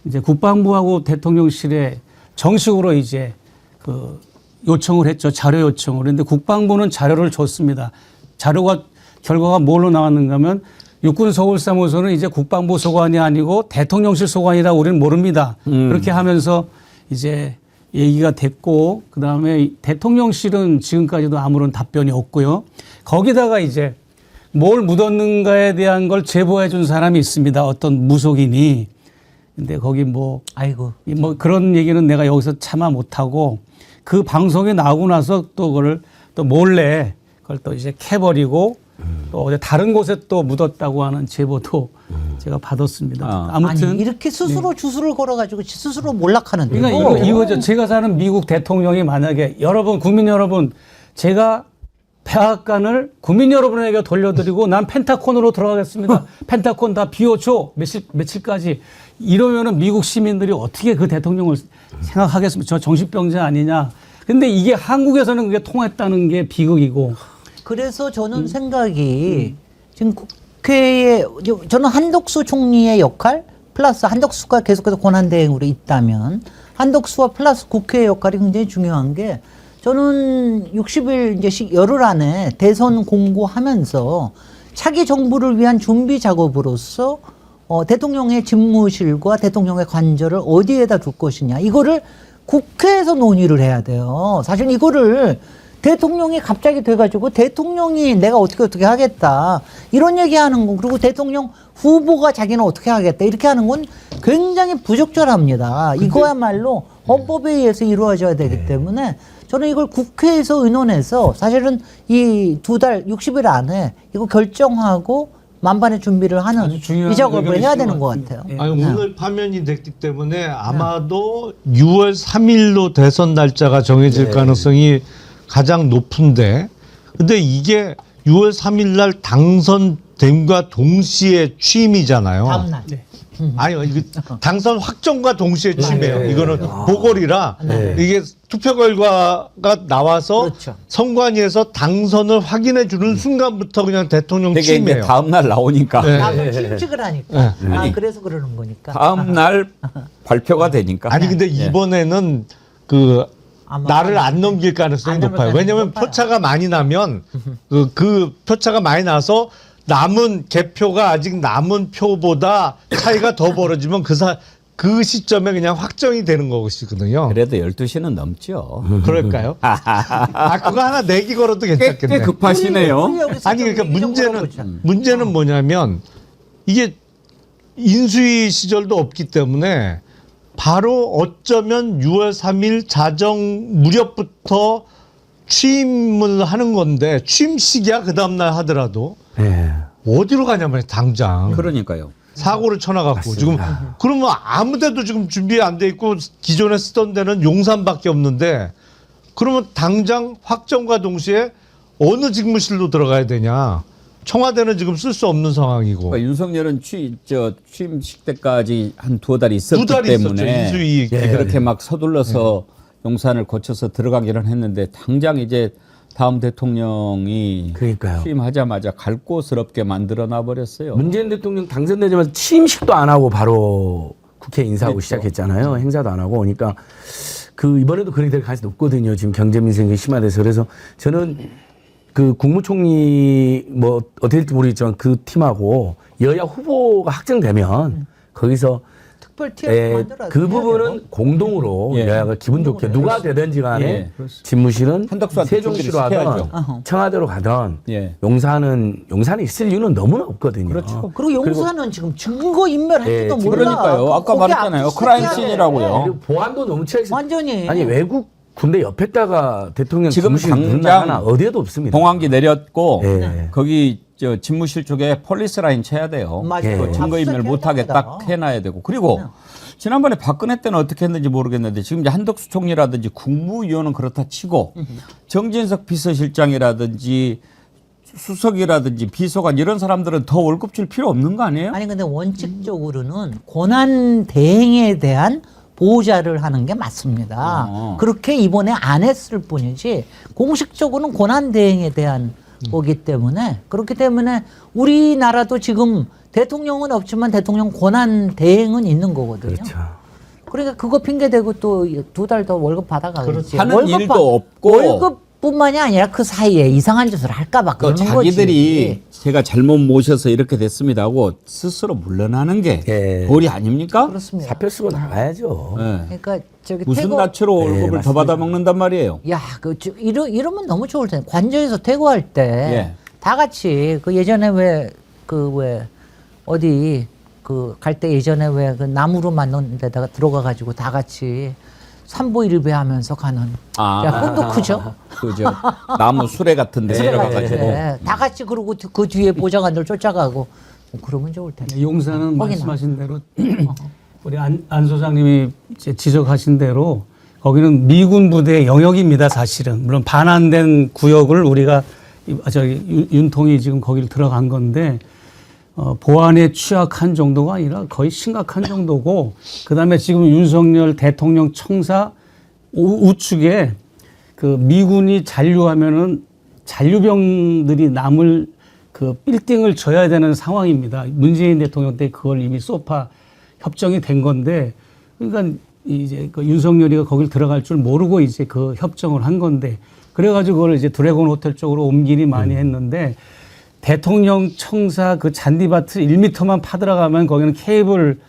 이제 국방부하고 대통령실에 정식으로 이제 그 요청을 했죠. 자료 요청을. 그런데 국방부는 자료를 줬습니다. 결과가 뭘로 나왔는가 하면 육군 서울사무소는 이제 국방부 소관이 아니고 대통령실 소관이라 우리는 모릅니다. 그렇게 하면서 이제 얘기가 됐고 그다음에 대통령실은 지금까지도 아무런 답변이 없고요. 거기다가 이제 뭘 묻었는가에 대한 걸 제보해 준 사람이 있습니다. 어떤 무속인이. 근데 거기 뭐 그런 얘기는 내가 여기서 참아 못하고 그 방송에 나오고 나서 또 그걸 또 몰래 그걸 또 이제 캐버리고 또 어디 다른 곳에 또 묻었다고 하는 제보도 제가 받았습니다. 아무튼 아니, 이렇게 스스로 주술을 걸어가지고 스스로 몰락하는데. 그러니까 이거죠. 제가 사는 미국 대통령이 만약에 국민 여러분, 제가 백악관을 국민 여러분에게 돌려드리고 난 펜타곤으로 들어가겠습니다. 펜타곤 다 비워줘. 며칠까지. 이러면은 미국 시민들이 어떻게 그 대통령을 생각하겠습니까? 저 정신병자 아니냐. 근데 이게 한국에서는 그게 통했다는 게 비극이고. 그래서 저는 생각이 지금 국회에 저는 한덕수 총리의 역할 플러스 한덕수가 계속해서 권한대행으로 있다면 한덕수와 플러스 국회의 역할이 굉장히 중요한 게 저는 60일 이제 열흘 안에 대선 공고하면서 차기 정부를 위한 준비 작업으로서 대통령의 집무실과 대통령의 관저를 어디에다 둘 것이냐 이거를 국회에서 논의를 해야 돼요. 사실 이거를 대통령이 갑자기 돼가지고 대통령이 내가 어떻게 하겠다 이런 얘기하는 거, 그리고 대통령 후보가 자기는 어떻게 하겠다 이렇게 하는 건 굉장히 부적절합니다. 이거야말로 헌법에 의해서 이루어져야 되기 때문에 저는 이걸 국회에서 의논해서 사실은 이 2달 60일 안에 이거 결정하고 만반의 준비를 하는 이 작업을 해야 되는 것 같아요. 아니, 오늘 파면이 됐기 때문에 아마도 6월 3일로 대선 날짜가 정해질 가능성이 가장 높은데, 근데 이게 6월 3일 날 당선됨과 동시에 취임이잖아요. 다음 날. 아니, 이게 당선 확정과 동시에 취임해요. 이거는 보궐이라 이게 투표 결과가 나와서 그렇죠. 선관위에서 당선을 확인해 주는 순간부터 그냥 대통령 되게 이제 취임해요. 다음 날 나오니까 네. 다음 취임식을 하니까. 아, 그래서 그러는 거니까. 다음 날 발표가 되니까. 아니 근데 이번에는 그 아마 나를 안 넘길 가능성이 안 넘을 높아요. 가능성이 왜냐하면 높아요. 표차가 많이 나면 그 표차가 많이 나서 남은 개표가 아직 남은 표보다 차이가 더 벌어지면 그 시점에 그냥 확정이 되는 것이거든요. 그래도 12시는 넘죠. 그럴까요? 그거 하나 내기 걸어도 꽤 괜찮겠네. 급하시네요. 우리 여기서 아니 좀 그러니까 얘기 좀 물어보자. 문제는 뭐냐면 이게 인수위 시절도 없기 때문에 바로 어쩌면 6월 3일 자정 무렵부터 취임을 하는 건데 취임식이야 그 다음날 하더라도 어디로 가냐면 당장 그러니까요. 사고를 쳐놔갖고 지금 그러면 아무데도 지금 준비 안 돼 있고 기존에 쓰던 데는 용산밖에 없는데 그러면 당장 확정과 동시에 어느 직무실로 들어가야 되냐. 청와대는 지금 쓸 수 없는 상황이고. 그러니까 윤석열은 취임식 때까지 한 2달 있었기 2달 때문에 있었죠. 인수위 그렇게 막 서둘러서 용산을 거쳐서 들어가기는 했는데 당장 이제 다음 대통령이 그러니까요. 취임하자마자 갈고스럽게 만들어 놔버렸어요. 문재인 대통령 당선되자마자 취임식도 안 하고 바로 국회 인사하고 그렇죠. 시작했잖아요. 행사도 안 하고. 그러니까 이번에도 그렇게 될 가능성이 높거든요. 지금 경제 민생이 심화돼서. 그래서 저는 그 국무총리 뭐 어떻게 될지 모르겠지만 그 팀하고 여야 후보가 확정되면 거기서 특별 TF 만들어야 그 돼요. 부분은 공동으로 예. 여야가 기분 좋게 누가 되든지 간에 예, 그렇습니다. 집무실은 한덕수한테 세종시로 준비를 하든 시켜야죠. 청와대로 가든 예. 용산에 있을 이유는 너무나 없거든요. 그렇죠. 그리고 용산은 지금 증거 인멸할지도 몰라. 그러니까요. 아까 거기 말했잖아요. 앞에 크라임 시작해야 돼. 씬이라고요. 그리고 보안도 너무 취약해서 완전히. 아니 외국 군대 옆에다가 대통령 지금 집무실 넣는 당장 하나 어디에도 없습니다. 봉황기 내렸고 예. 거기 집무실 쪽에 폴리스 라인 쳐야 돼요. 맞아요. 그 증거인멸 못하게 딱 해놔야 되고. 그리고 지난번에 박근혜 때는 어떻게 했는지 모르겠는데 지금 이제 한덕수 총리라든지 국무위원은 그렇다 치고 정진석 비서실장이라든지 수석이라든지 비서관 이런 사람들은 더 월급 줄 필요 없는 거 아니에요? 아니 근데 원칙적으로는 권한 대행에 대한 보호자를 하는 게 맞습니다. 그렇게 이번에 안 했을 뿐이지 공식적으로는 권한 대행에 대한 거기 때문에 그렇기 때문에 우리나라도 지금 대통령은 없지만 대통령 권한 대행은 있는 거거든요. 그렇죠. 그러니까 그거 핑계 대고 또 2달 더 월급 받아가겠지. 하는 일도 없고 월급뿐만이 아니라 그 사이에 이상한 짓을 할까봐 그 그러는 거지. 자기들이 제가 잘못 모셔서 이렇게 됐습니다 하고 스스로 물러나는 게 예. 도리 아닙니까? 그렇습니다. 사표 쓰고 나가야죠. 예. 그러니까 저기 무슨 태거- 낯으로 월급을 더 맞습니다. 받아 먹는단 말이에요. 야, 이러면 너무 좋을 텐데. 관저에서 퇴거할 때 다 같이 그 예전에 왜 어디 그 갈 때 예전에 왜 그 나무로 만든 데다가 들어가 가지고 다 같이 삼보일배 하면서 가는. 야, 꿈도 크죠? 그죠. 나무 수레 같은 데 내려가가지고. 네, 다 같이 그러고 그 뒤에 보좌관들 쫓아가고 그러면 좋을 텐데. 용산은 거기나. 말씀하신 대로 우리 안 소장님이 이제 지적하신 대로 거기는 미군 부대의 영역입니다, 사실은. 물론 반환된 구역을 우리가 윤통이 지금 거기를 들어간 건데 보안에 취약한 정도가 아니라 거의 심각한 정도고 그다음에 지금 윤석열 대통령 청사 우측에 그 미군이 잔류하면은 잔류병들이 남을 그 빌딩을 져야 되는 상황입니다. 문재인 대통령 때 그걸 이미 소파 협정이 된 건데 그러니까 이제 그 윤석열이가 거길 들어갈 줄 모르고 이제 그 협정을 한 건데 그래가지고 그걸 이제 드래곤 호텔 쪽으로 옮기니 많이 했는데 대통령 청사 그 잔디밭을 1m만 파들어가면 거기는 케이블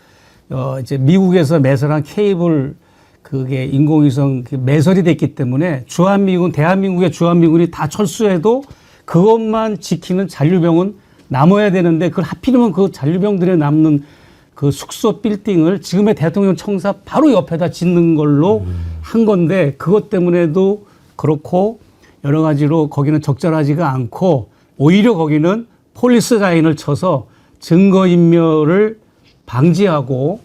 이제 미국에서 매설한 케이블 그게 인공위성 매설이 됐기 때문에 주한미군, 대한민국의 주한미군이 다 철수해도 그것만 지키는 잔류병은 남아야 되는데 그걸 하필이면 그 잔류병들에 남는 그 숙소 빌딩을 지금의 대통령 청사 바로 옆에다 짓는 걸로 한 건데 그것 때문에도 그렇고 여러 가지로 거기는 적절하지가 않고 오히려 거기는 폴리스 라인을 쳐서 증거인멸을 방지하고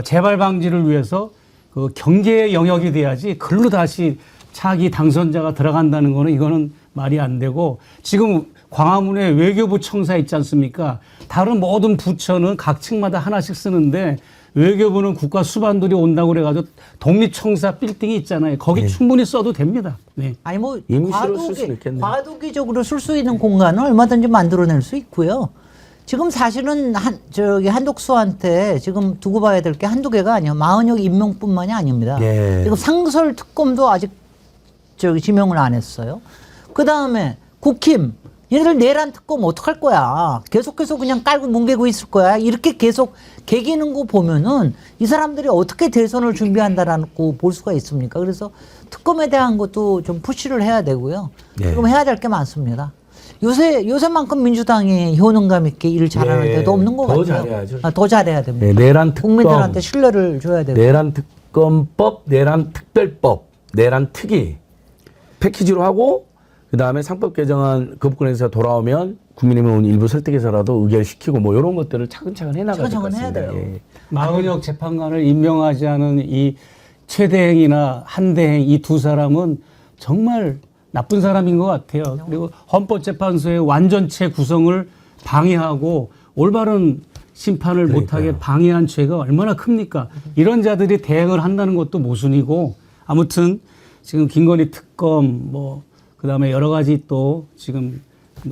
재발 방지를 위해서 그 경계의 영역이 돼야지 글로 다시 차기 당선자가 들어간다는 거는 이거는 말이 안 되고 지금 광화문에 외교부 청사 있지 않습니까? 다른 모든 부처는 각 층마다 하나씩 쓰는데 외교부는 국가 수반들이 온다고 그래가지고 독립청사 빌딩이 있잖아요. 거기 충분히 써도 됩니다. 네. 아니 뭐 임시로 쓸 수는 있겠네요. 과도기적으로 쓸 수 있는 공간을 얼마든지 만들어낼 수 있고요. 지금 사실은 한독수한테 지금 두고 봐야 될 게 한두 개가 아니에요. 마은혁 임명뿐만이 아닙니다. 예. 지금 상설 특검도 아직 지명을 안 했어요. 그 다음에 국힘 얘네들 내란 특검 어떡할 거야. 계속해서 그냥 깔고 뭉개고 있을 거야. 이렇게 계속 개기는 거 보면은 이 사람들이 어떻게 대선을 준비한다라고 볼 수가 있습니까? 그래서 특검에 대한 것도 좀 푸시를 해야 되고요. 네. 지금 해야 될 게 많습니다. 요새만큼 민주당이 효능감 있게 일을 잘하는 네. 데도 없는 것 더 같아요. 잘해야죠. 더 잘해야 됩니다. 네, 내란 특검, 국민들한테 신뢰를 줘야 되고. 내란 특검법, 내란 특별법, 내란 특위 패키지로 하고 그 다음에 상법 개정안 거부권에서 돌아오면 국민의힘은 일부 설득해서라도 의결시키고 뭐 이런 것들을 차근차근 해나가야 될 것 차근차근 해야 같습니다. 돼요. 예. 마은혁 재판관을 임명하지 않은 이 최대행이나 한대행 이 두 사람은 정말 나쁜 사람인 것 같아요. 그리고 헌법재판소의 완전체 구성을 방해하고 올바른 심판을 못하게 방해한 죄가 얼마나 큽니까? 이런 자들이 대행을 한다는 것도 모순이고 아무튼 지금 김건희 특검 뭐 그다음에 여러 가지 또 지금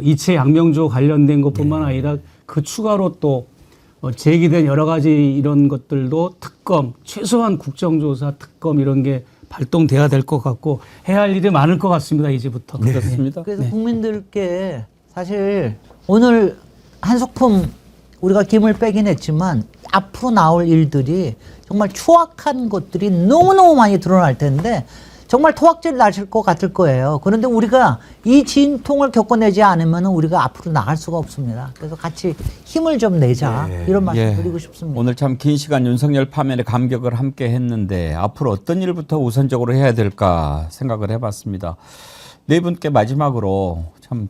이채 양명조 관련된 것뿐만 아니라 그 추가로 또 제기된 여러 가지 이런 것들도 특검, 최소한 국정조사 특검 이런 게 발동돼야 될 것 같고 해야 할 일이 많을 것 같습니다. 이제부터. 그렇습니다. 그래서 국민들께 사실 오늘 한소품 우리가 김을 빼긴 했지만 앞으로 나올 일들이 정말 추악한 것들이 너무너무 많이 드러날 텐데 정말 토악질 나실 것 같을 거예요. 그런데 우리가 이 진통을 겪어내지 않으면 우리가 앞으로 나갈 수가 없습니다. 그래서 같이 힘을 좀 내자 이런 말씀 드리고 싶습니다. 오늘 참 긴 시간 윤석열 파면에 감격을 함께 했는데 앞으로 어떤 일부터 우선적으로 해야 될까 생각을 해봤습니다. 네 분께 마지막으로 참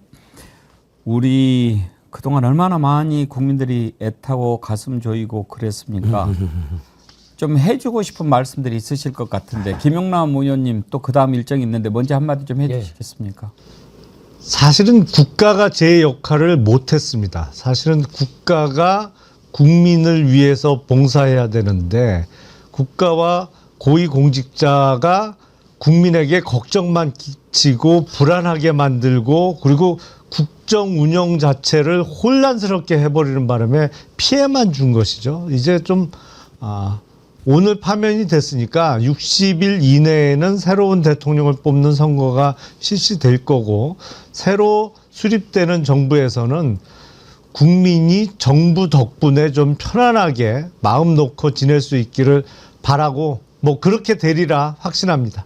우리 그동안 얼마나 많이 국민들이 애타고 가슴 조이고 그랬습니까? 좀 해주고 싶은 말씀들이 있으실 것 같은데 김용남 의원님 또 그 다음 일정이 있는데 먼저 한마디 좀 해주시겠습니까? 사실은 국가가 제 역할을 못했습니다. 사실은 국가가 국민을 위해서 봉사해야 되는데 국가와 고위공직자가 국민에게 걱정만 끼치고 불안하게 만들고 그리고 국정 운영 자체를 혼란스럽게 해버리는 바람에 피해만 준 것이죠. 이제 좀 오늘 파면이 됐으니까 60일 이내에는 새로운 대통령을 뽑는 선거가 실시될 거고 새로 수립되는 정부에서는 국민이 정부 덕분에 좀 편안하게 마음 놓고 지낼 수 있기를 바라고 뭐 그렇게 되리라 확신합니다.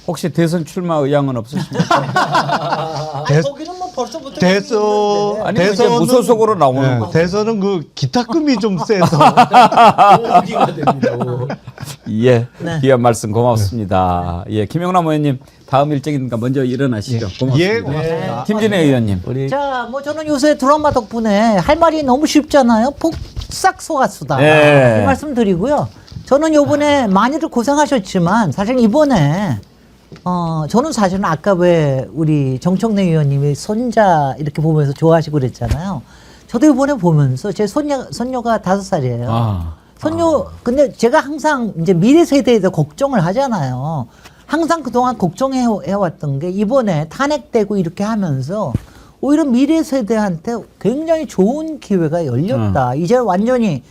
혹시 대선 출마 의향은 없으십니까? 거기는 뭐 벌써부터 아니 이제 무소속으로 나오는 거죠. 대선은 그 기탁금이 좀 세서 오기가 됩니다. 예, 귀한 말씀 고맙습니다. 예, 김영남 의원님 다음 일정이니까 먼저 일어나시죠. 고맙습니다. 예, 고맙습니다. 김진애 의원님. 자, 뭐 저는 요새 드라마 덕분에 할 말이 너무 쉽잖아요. 폭삭 속았수다. 예. 이 말씀 드리고요. 저는 요번에 많이들 고생하셨지만 사실 이번에 저는 사실은 아까 왜 우리 정청래 의원님이 손자 이렇게 보면서 좋아하시고 그랬잖아요. 저도 이번에 보면서 제 손녀가 5살이에요. 근데 제가 항상 이제 미래 세대에 대해 걱정을 하잖아요. 항상 그동안 걱정해왔던 게 이번에 탄핵되고 이렇게 하면서 오히려 미래 세대한테 굉장히 좋은 기회가 열렸다. 이제 완전히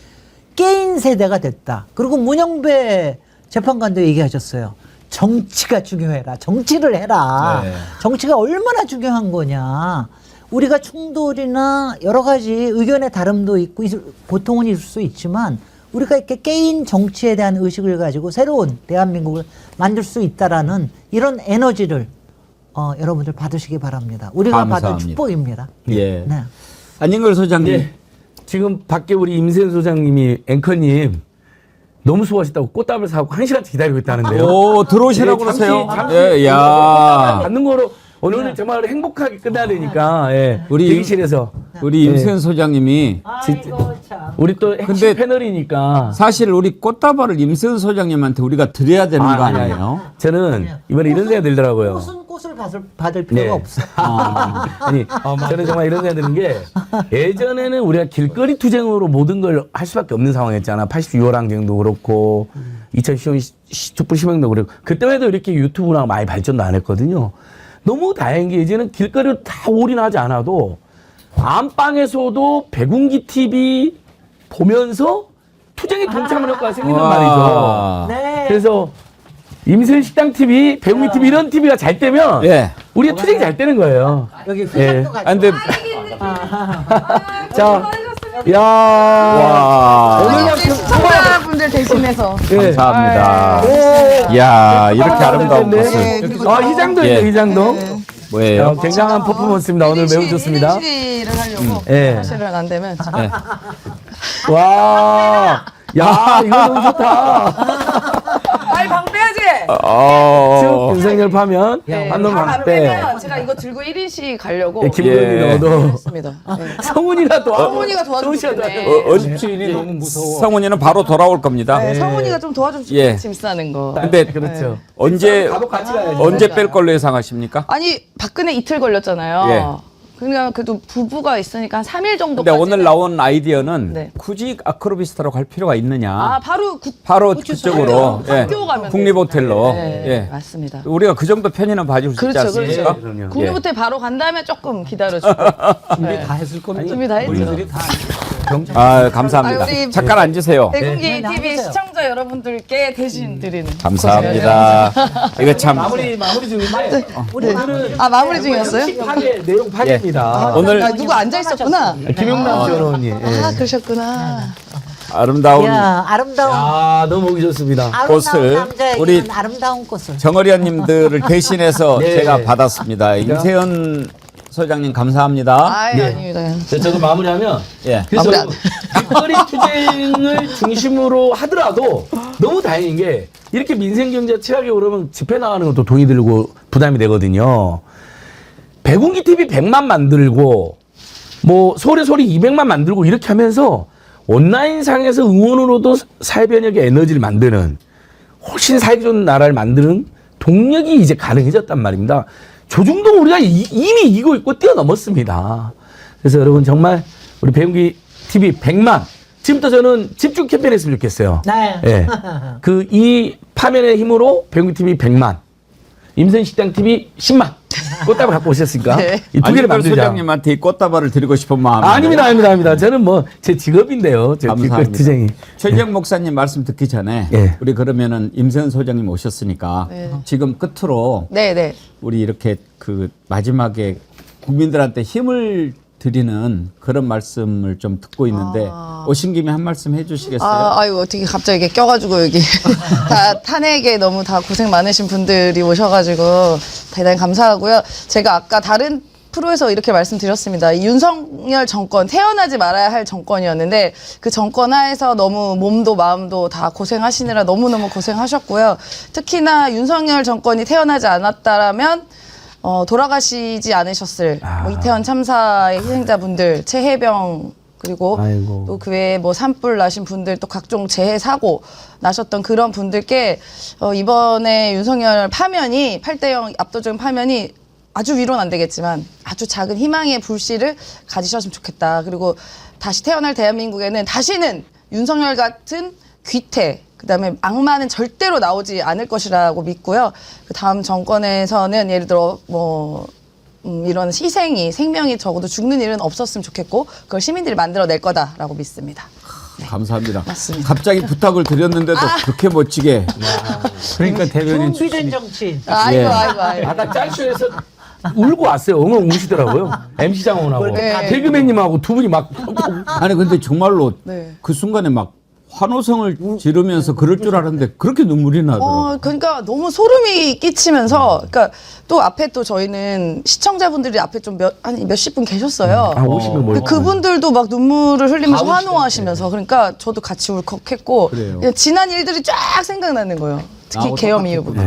깨인 세대가 됐다. 그리고 문영배 재판관도 얘기하셨어요. 정치가 중요해라. 정치를 해라. 네. 정치가 얼마나 중요한 거냐. 우리가 충돌이나 여러 가지 의견의 다름도 있고 고통은 있을 수 있지만 우리가 이렇게 개인 정치에 대한 의식을 가지고 새로운 대한민국을 만들 수 있다라는 이런 에너지를 여러분들 받으시기 바랍니다. 우리가 받은 감사합니다. 축복입니다. 예. 네. 안진걸 소장님. 예. 지금 밖에 우리 임세현 소장님이 앵커님 너무 수고하셨다고 꽃다발 사고 1시간 기다리고 있다는데요. 오, 들어오시라고 잠시, 그러세요. 잠시 예, 야. 받는 거로 오늘 정말 행복하게 끝나야 되니까 예. 우리 대기실에서 우리 임세현 소장님이 아이고 참. 우리 또 핵심 근데 패널이니까 사실 우리 꽃다발을 임세현 소장님한테 우리가 드려야 되는 거 아니에요? 저는 이번에 이런 생각이 들더라고요. 무슨 꽃을 받을 필요가 네. 없어. 아니 저는 정말 이런 생각이 드는 게 예전에는 우리가 길거리 투쟁으로 모든 걸 할 수밖에 없는 상황이었잖아. 82월 항쟁도 그렇고 2015년 촛불 시명도 그렇고 그때만 해도 이렇게 유튜브랑 많이 발전도 안 했거든요. 너무 다행인 게 이제는 길거리로 다 올인하지 않아도 안방에서도 백운기 TV 보면서 투쟁에 동참하는 효과가 생긴단 와. 말이죠. 네. 그래서 임세현 식당 TV, 백운기 TV 이런 TV가 잘 되면 예. 우리가 투쟁이 잘 되는 거예요. 여기 회장도 아, 같이. 근데 자, 야, 와. 오늘만큼 시청자분들 대신해서 예. 감사합니다. 야, 이렇게 아름다운 것을 희장도 예. 있네, 희장도. 뭐예요? 굉장한 퍼포먼스입니다. 오늘 매우 좋습니다. 1인시를 하려고 예. 사실은 안 되면 와, 야, 이거 너무 좋다. 아이 방패야지. 어. 윤석열 파면, 한놈 방패. 방패면 제가 이거 들고 1인시 가려고 예, 김건희 예. 너도. 했습니다. 성훈이가 또. 성훈이가 도와주시네. 얼추인이 너무 무서워. 성훈이는 바로 돌아올 겁니다. 네, 성훈이가 좀 도와주면 예. 좋겠다, 짐 싸는 거. 근데 그렇죠. 언제 뺄 걸로 예상하십니까? 아니 박근혜 이틀 걸렸잖아요. 예. 그러니까 그래도 부부가 있으니까 한 3일 정도까지. 근데 오늘 나온 아이디어는 네. 굳이 아크로비스타로 갈 필요가 있느냐? 아 바로 바로 그쪽으로 예. 학교 가면 국립호텔로 네, 예. 맞습니다. 우리가 그 정도 편의는 봐줄 수 있지 그렇죠, 않습니까? 그렇죠. 그럼요. 국립호텔 바로 간 다음에 조금 기다려주고. 준비 다 했을 겁니다. 준비 다 했죠. 아, 감사합니다. 아, 우리 잠깐 앉으세요. 대국기 네, TV 나누세요. 시청자 여러분들께 대신 드리는. 감사합니다. 이거 참 마무리 중인데. 오늘은 아 마무리 중이었어요? 파괴, 내용 파괴입니다. 오늘 아, 누구 앉아 있었구나. 김용남 전 의원이. 예. 아 그러셨구나. 아름다운 야, 아름다운 아, 너무 보기 좋습니다. 꽃을 남자에게는 우리 아름다운 꽃을. 정어리언님들을 대신해서 네. 제가 받았습니다. 임세현 소장님 감사합니다. 아유 네. 아닙니다. 저도 마무리하면 예. 그래서 마무리 안 돼. 길거리 투쟁을 중심으로 하더라도 너무 다행인 게 이렇게 민생 경제가 최악에 오르면 집회 나가는 것도 돈이 들고 부담이 되거든요. 백운기 TV 100만 만들고 뭐 소리 200만 만들고 이렇게 하면서 온라인상에서 응원으로도 사회 변혁의 에너지를 만드는 훨씬 사회 좋은 나라를 만드는 동력이 이제 가능해졌단 말입니다. 조중동 우리가 이미 이고 있고 뛰어넘었습니다. 그래서 여러분 정말 우리 백운기 TV 100만 지금부터 저는 집중 캠페인 했으면 좋겠어요. 네. 예. 그 이 파면의 힘으로 백운기 TV 100만, 임세현 식당 TV 10만 꽃다발 갖고 오셨으니까 네. 이 두 개를 안진걸 만들자. 소장님한테 이 꽃다발을 드리고 싶은 마음이 아닙니다. 저는 뭐 제 직업인데요. 제 감사합니다. 투쟁이. 최재형 목사님 말씀 듣기 전에 예. 우리 그러면은 임세현 소장님 오셨으니까 지금 끝으로 네네. 우리 이렇게 그 마지막에 국민들한테 힘을 드리는 그런 말씀을 좀 듣고 있는데 오신 김에 한 말씀 해주시겠어요? 아유 어떻게 갑자기 이렇게 껴가지고 여기 다 탄핵에 너무 다 고생 많으신 분들이 오셔가지고 대단히 감사하고요. 제가 아까 다른 프로에서 이렇게 말씀드렸습니다. 이 윤석열 정권 태어나지 말아야 할 정권이었는데 그 정권 하에서 너무 몸도 마음도 다 고생하시느라 너무너무 고생하셨고요. 특히나 윤석열 정권이 태어나지 않았다라면 돌아가시지 않으셨을 뭐 이태원 참사의 희생자분들, 최혜병 그리고 아이고. 또 그 외에 뭐 산불 나신 분들 또 각종 재해 사고 나셨던 그런 분들께 이번에 윤석열 파면이 8대0 압도적인 파면이 아주 위로는 안 되겠지만 아주 작은 희망의 불씨를 가지셨으면 좋겠다. 그리고 다시 태어날 대한민국에는 다시는 윤석열 같은 귀태 그다음에 악마는 절대로 나오지 않을 것이라고 믿고요. 그 다음 정권에서는 예를 들어 뭐 이런 희생이 생명이 적어도 죽는 일은 없었으면 좋겠고 그걸 시민들이 만들어낼 거다라고 믿습니다. 감사합니다. 맞습니다. 갑자기 부탁을 드렸는데도 그렇게 멋지게 그러니까 대변인 준비된 정치. 아이고 예. 아이고. 아까 짤쇼에서 울고 왔어요. 엉엉 우시더라고요. MC 장원하고 네. 개그맨님하고 두 분이 막 아니 근데 정말로 네. 그 순간에 막 환호성을 지르면서 그럴 줄 알았는데 그렇게 눈물이 나더라고요. 그러니까 너무 소름이 끼치면서, 그러니까 또 앞에 또 저희는 시청자분들이 앞에 좀 한 몇십 분 계셨어요. 50명 근데 몰고. 그분들도 막 눈물을 흘리면서 환호하시면서, 그러니까 저도 같이 울컥했고, 그래요. 그냥 지난 일들이 쫙 생각나는 거예요. 특히 나하고 계엄 이후부터.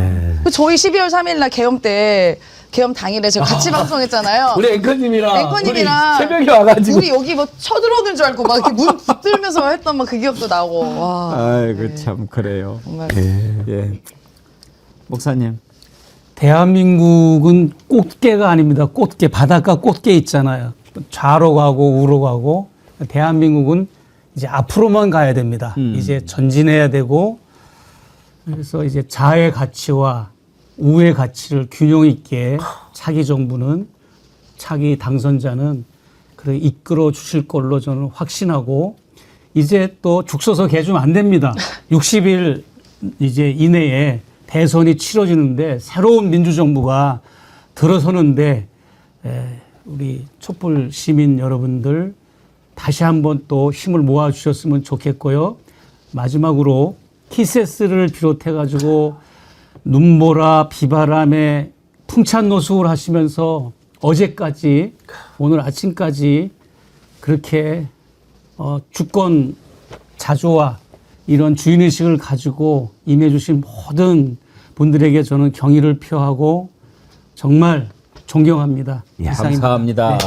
저희 12월 3일 날 계엄 때, 계엄 당일에 제가 같이 방송했잖아요. 우리 앵커님이랑 앵커님이랑 우리 새벽에 와가지고 우리 여기 뭐 쳐들어오는 줄 알고 막 이렇게 문 붙들면서 했던 막 그 기억도 나고. 와. 아이고 참 그래요. 정말. 예. 목사님. 대한민국은 꽃게가 아닙니다. 꽃게, 바닷가 꽃게 있잖아요. 좌로 가고 우로 가고. 대한민국은 이제 앞으로만 가야 됩니다. 이제 전진해야 되고, 그래서 이제 자의 가치와 우의 가치를 균형 있게 차기 정부는, 차기 당선자는 그렇게 이끌어 주실 걸로 저는 확신하고, 이제 또 죽 서서 개주면 안 됩니다. 60일 이제 이내에 대선이 치러지는데 새로운 민주정부가 들어서는데, 우리 촛불 시민 여러분들 다시 한번 또 힘을 모아 주셨으면 좋겠고요. 마지막으로 키세스를 비롯해 가지고 눈보라 비바람에 풍찬노숙을 하시면서 어제까지 오늘 아침까지 그렇게 주권 자조와 이런 주인의식을 가지고 임해주신 모든 분들에게 저는 경의를 표하고 정말 존경합니다. 이상입니다. 감사합니다.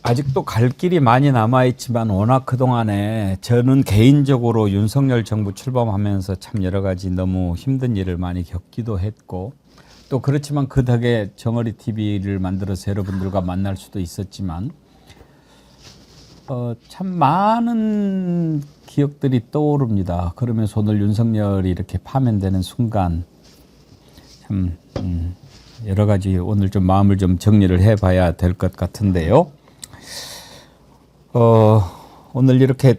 아직도 갈 길이 많이 남아있지만 워낙 그동안에 저는 개인적으로 윤석열 정부 출범하면서 참 여러 가지 너무 힘든 일을 많이 겪기도 했고, 또 그렇지만 그 덕에 정어리 TV를 만들어서 여러분들과 만날 수도 있었지만 참 많은 기억들이 떠오릅니다. 그러면서 오늘 윤석열이 이렇게 파면되는 순간 참 여러 가지 오늘 좀 마음을 좀 정리를 해봐야 될 것 같은데요. 오늘 이렇게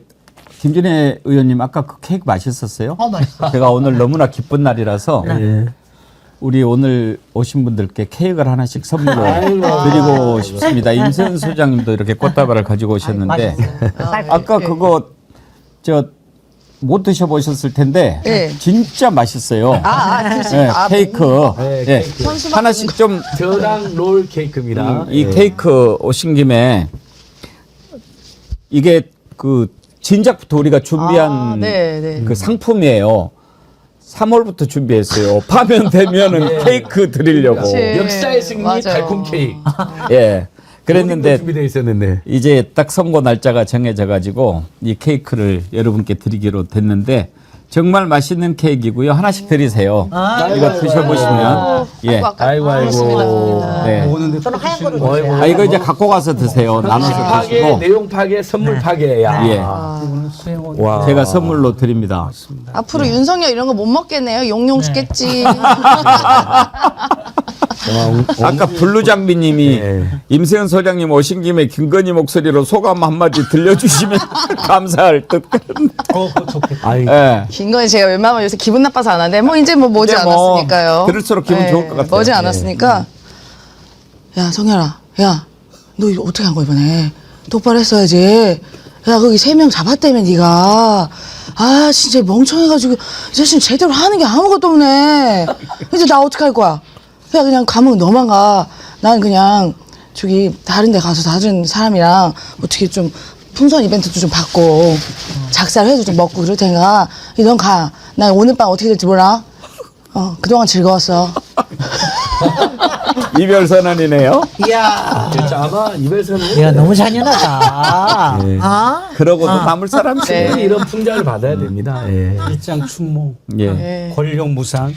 김진애 의원님 아까 그 케이크 맛있었어요? 맛있어. 제가 오늘 너무나 기쁜 날이라서 우리 오늘 오신 분들께 케이크를 하나씩 선물로 드리고 싶습니다. 임세은 소장님도 이렇게 꽃다발을 가지고 오셨는데 아까 그거 못 드셔보셨을 텐데 진짜 맛있어요. 케이크. 하나씩 좀 저랑 롤 케이크입니다. 이 케이크 오신 김에 이게 그 진작부터 우리가 준비한 그 상품이에요. 3월부터 준비했어요. 파면되면은 케이크 드리려고. 역사의 승리 달콤 케이크. 예. 그랬는데 준비되어 있었는데 이제 딱 선고 날짜가 정해져 가지고 이 케이크를 여러분께 드리기로 됐는데 정말 맛있는 케이크이고요. 하나씩 드리세요. 이거 드셔보시면 아이고. 네. 저는 하얀 거를 이거 이제 갖고 가서 드세요. 나눠서 파괴, 드시고. 내용 파괴, 선물 파괴야. 예. 와. 제가 선물로 드립니다. 앞으로 윤석열 이런 거 못 먹겠네요. 용용 죽겠지. 아까 블루장비님이 임세현 소장님 오신 김에 김건희 목소리로 소감 한마디 들려주시면 감사할 듯. 예. 김건희 제가 웬만하면 요새 기분 나빠서 안 하는데 뭐 이제 뭐 머지 이제 뭐 않았으니까요. 들을수록 기분 좋을 것 같아요. 머지 않았으니까. 야 성현아, 야 너 이거 어떻게 한 거야 이번에? 똑바로 했어야지. 야 거기 3명 잡았다며 네가. 아 진짜 멍청해가지고 이 자식 제대로 하는 게 아무것도 없네. 이제 나 어떻게 할 거야? 야 그냥 가면 너만 가. 난 그냥 저기 다른 데 가서 다른 사람이랑 어떻게 좀 풍선 이벤트도 좀 받고 작살회도 좀 먹고 그럴 테니까 넌 가. 난 오늘 밤 어떻게 될지 몰라. 그동안 즐거웠어. 이별 선언이네요. 이야. 진짜 아마 이별서는 야 너무 잔인하다. 그러고도 남을 사람이 이런 풍자를 받아야 됩니다. 일장 춘몽, 예. 권력 무상,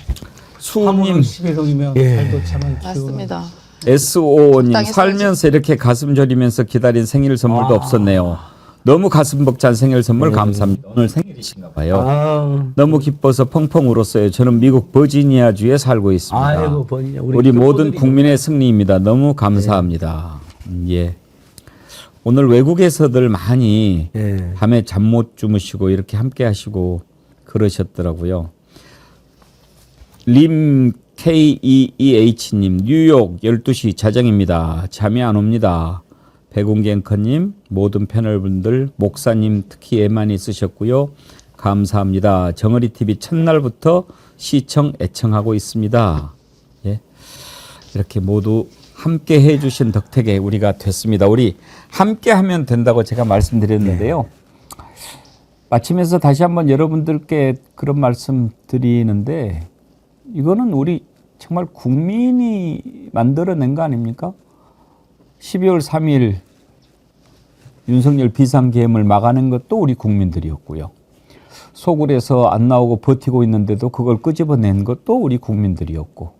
수님 11홍이면 달도 차만 키우는. 맞습니다. SO님 적당히 살면서 이렇게 가슴 저리면서 기다린 생일 선물도 없었네요. 너무 가슴 벅찬 생일 선물 감사합니다. 오늘 생일이신가 봐요. 너무 기뻐서 펑펑 울었어요. 저는 미국 버지니아주에 살고 있습니다. 아이고, 버지니아. 우리 모든 국민의 승리입니다. 너무 감사합니다. 예. 오늘 외국에서들 많이 밤에 잠 못 주무시고 이렇게 함께 하시고 그러셨더라고요. 림 KEEH님 뉴욕 12시 자정입니다. 잠이 안 옵니다. 배공기 앵커님, 모든 패널분들, 목사님 특히 애많이 쓰셨고요. 감사합니다. 정어리 TV 첫날부터 시청 애청하고 있습니다. 예. 이렇게 모두 함께 해주신 덕택에 우리가 됐습니다. 우리 함께 하면 된다고 제가 말씀드렸는데요. 마치면서 다시 한번 여러분들께 그런 말씀 드리는데 이거는 우리 정말 국민이 만들어낸 거 아닙니까? 12월 3일 윤석열 비상계엄을 막아낸 것도 우리 국민들이었고요. 소굴에서 안 나오고 버티고 있는데도 그걸 끄집어낸 것도 우리 국민들이었고,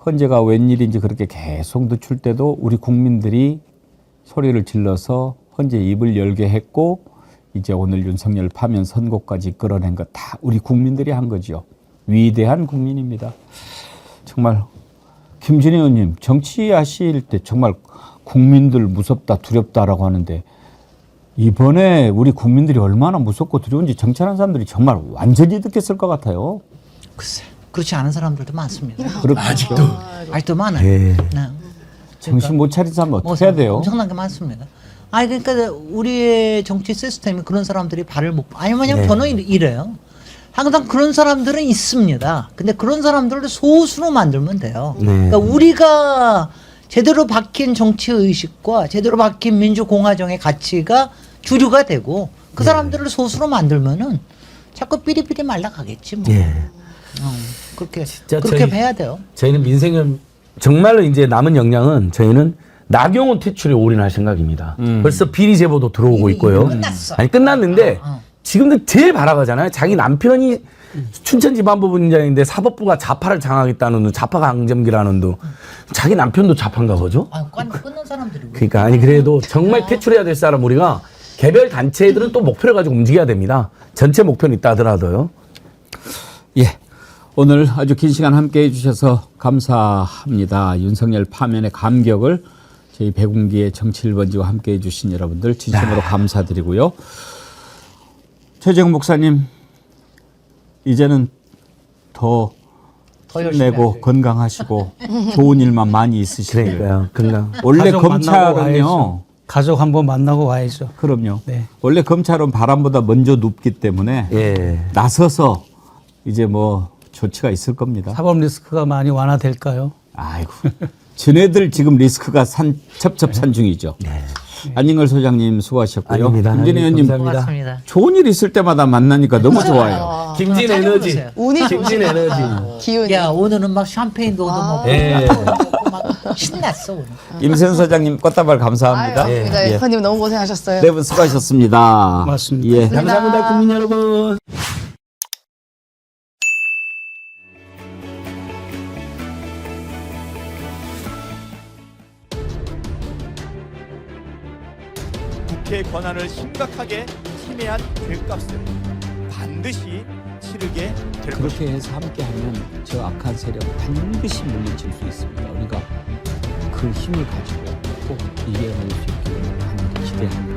헌재가 웬일인지 그렇게 계속 늦출 때도 우리 국민들이 소리를 질러서 헌재 입을 열게 했고, 이제 오늘 윤석열 파면 선고까지 끌어낸 것 다 우리 국민들이 한 거죠. 위대한 국민입니다. 정말 김진애 의원님 정치하실 때 정말 국민들 무섭다 두렵다라고 하는데 이번에 우리 국민들이 얼마나 무섭고 두려운지 정치하는 사람들이 정말 완전히 느꼈을 것 같아요. 글쎄, 그렇지 않은 사람들도 많습니다. 아직도 많아요. 예. 네. 정신 못 차린 사람 어떻게 해야 돼요? 엄청나게 많습니다. 아니 그러니까 우리의 정치 시스템이 그런 사람들이 발을 못 아니 뭐냐면 저는 이래요. 항상 그런 사람들은 있습니다. 근데 그런 사람들을 소수로 만들면 돼요. 그러니까 우리가 제대로 박힌 정치 의식과 제대로 박힌 민주공화정의 가치가 주류가 되고 그 사람들을 소수로 만들면은 자꾸 삐리삐리 말라가겠지 뭐. 그렇게 해야 돼요. 저희는 민생은 정말로 이제 남은 역량은 저희는 나경원 퇴출에 올인할 생각입니다. 벌써 비리 제보도 들어오고 있고요. 끝났어. 아니 끝났는데 지금도 제일 바라가잖아요. 자기 남편이 춘천지방법원장인데 사법부가 자파를 장악했다는 자파 강점기라는 도 자기 남편도 자파인가 보죠. 끊는 사람들이. 그러니까 아니 그래도 정말 퇴출해야 될 사람 우리가 개별 단체들은 또 목표를 가지고 움직여야 됩니다. 전체 목표는 있다 하더라도요. 예. 오늘 아주 긴 시간 함께 해주셔서 감사합니다. 윤석열 파면의 감격을 저희 배공기의 정치 1번지와 함께 해주신 여러분들 진심으로 감사드리고요. 최재형 목사님, 이제는 더 힘내고 건강하시고 좋은 일만 많이 있으시길. 그러니까요. 건강. 원래 가족 만나고 검찰은요. 와야죠. 가족 한번 만나고 와야죠. 그럼요. 네. 원래 검찰은 바람보다 먼저 눕기 때문에 예. 나서서 이제 뭐 조치가 있을 겁니다. 사법 리스크가 많이 완화될까요? 아이고, 쟤네들 지금 리스크가 첩첩산중이죠. 안ยิ่걸 소장님 수고하셨고요. 아닙니다. 김진애 의원님 고맙습니다. 좋은 일 있을 때마다 만나니까 너무 좋아요. 김진 에너지. 운이 김진 에너지. 기운이. 야 오늘은 막 샴페인도 얻어먹고 예. 막 신났어 오늘. 임세현 소장님 꽃다발 감사합니다. 아유, 예. 앵커님 너무 고생하셨어요. 네 분 수고하셨습니다. 고맙습니다. 예. 감사합니다, 국민 여러분. 국회의 권한을 심각하게 침해한 죄값을 반드시 치르게 될 것입니다. 그렇게 해서 함께하면 저 악한 세력 반드시 물리칠 수 있습니다. 우리가 그 힘을 가지고 꼭 이겨낼 수 있기를 기대합니다.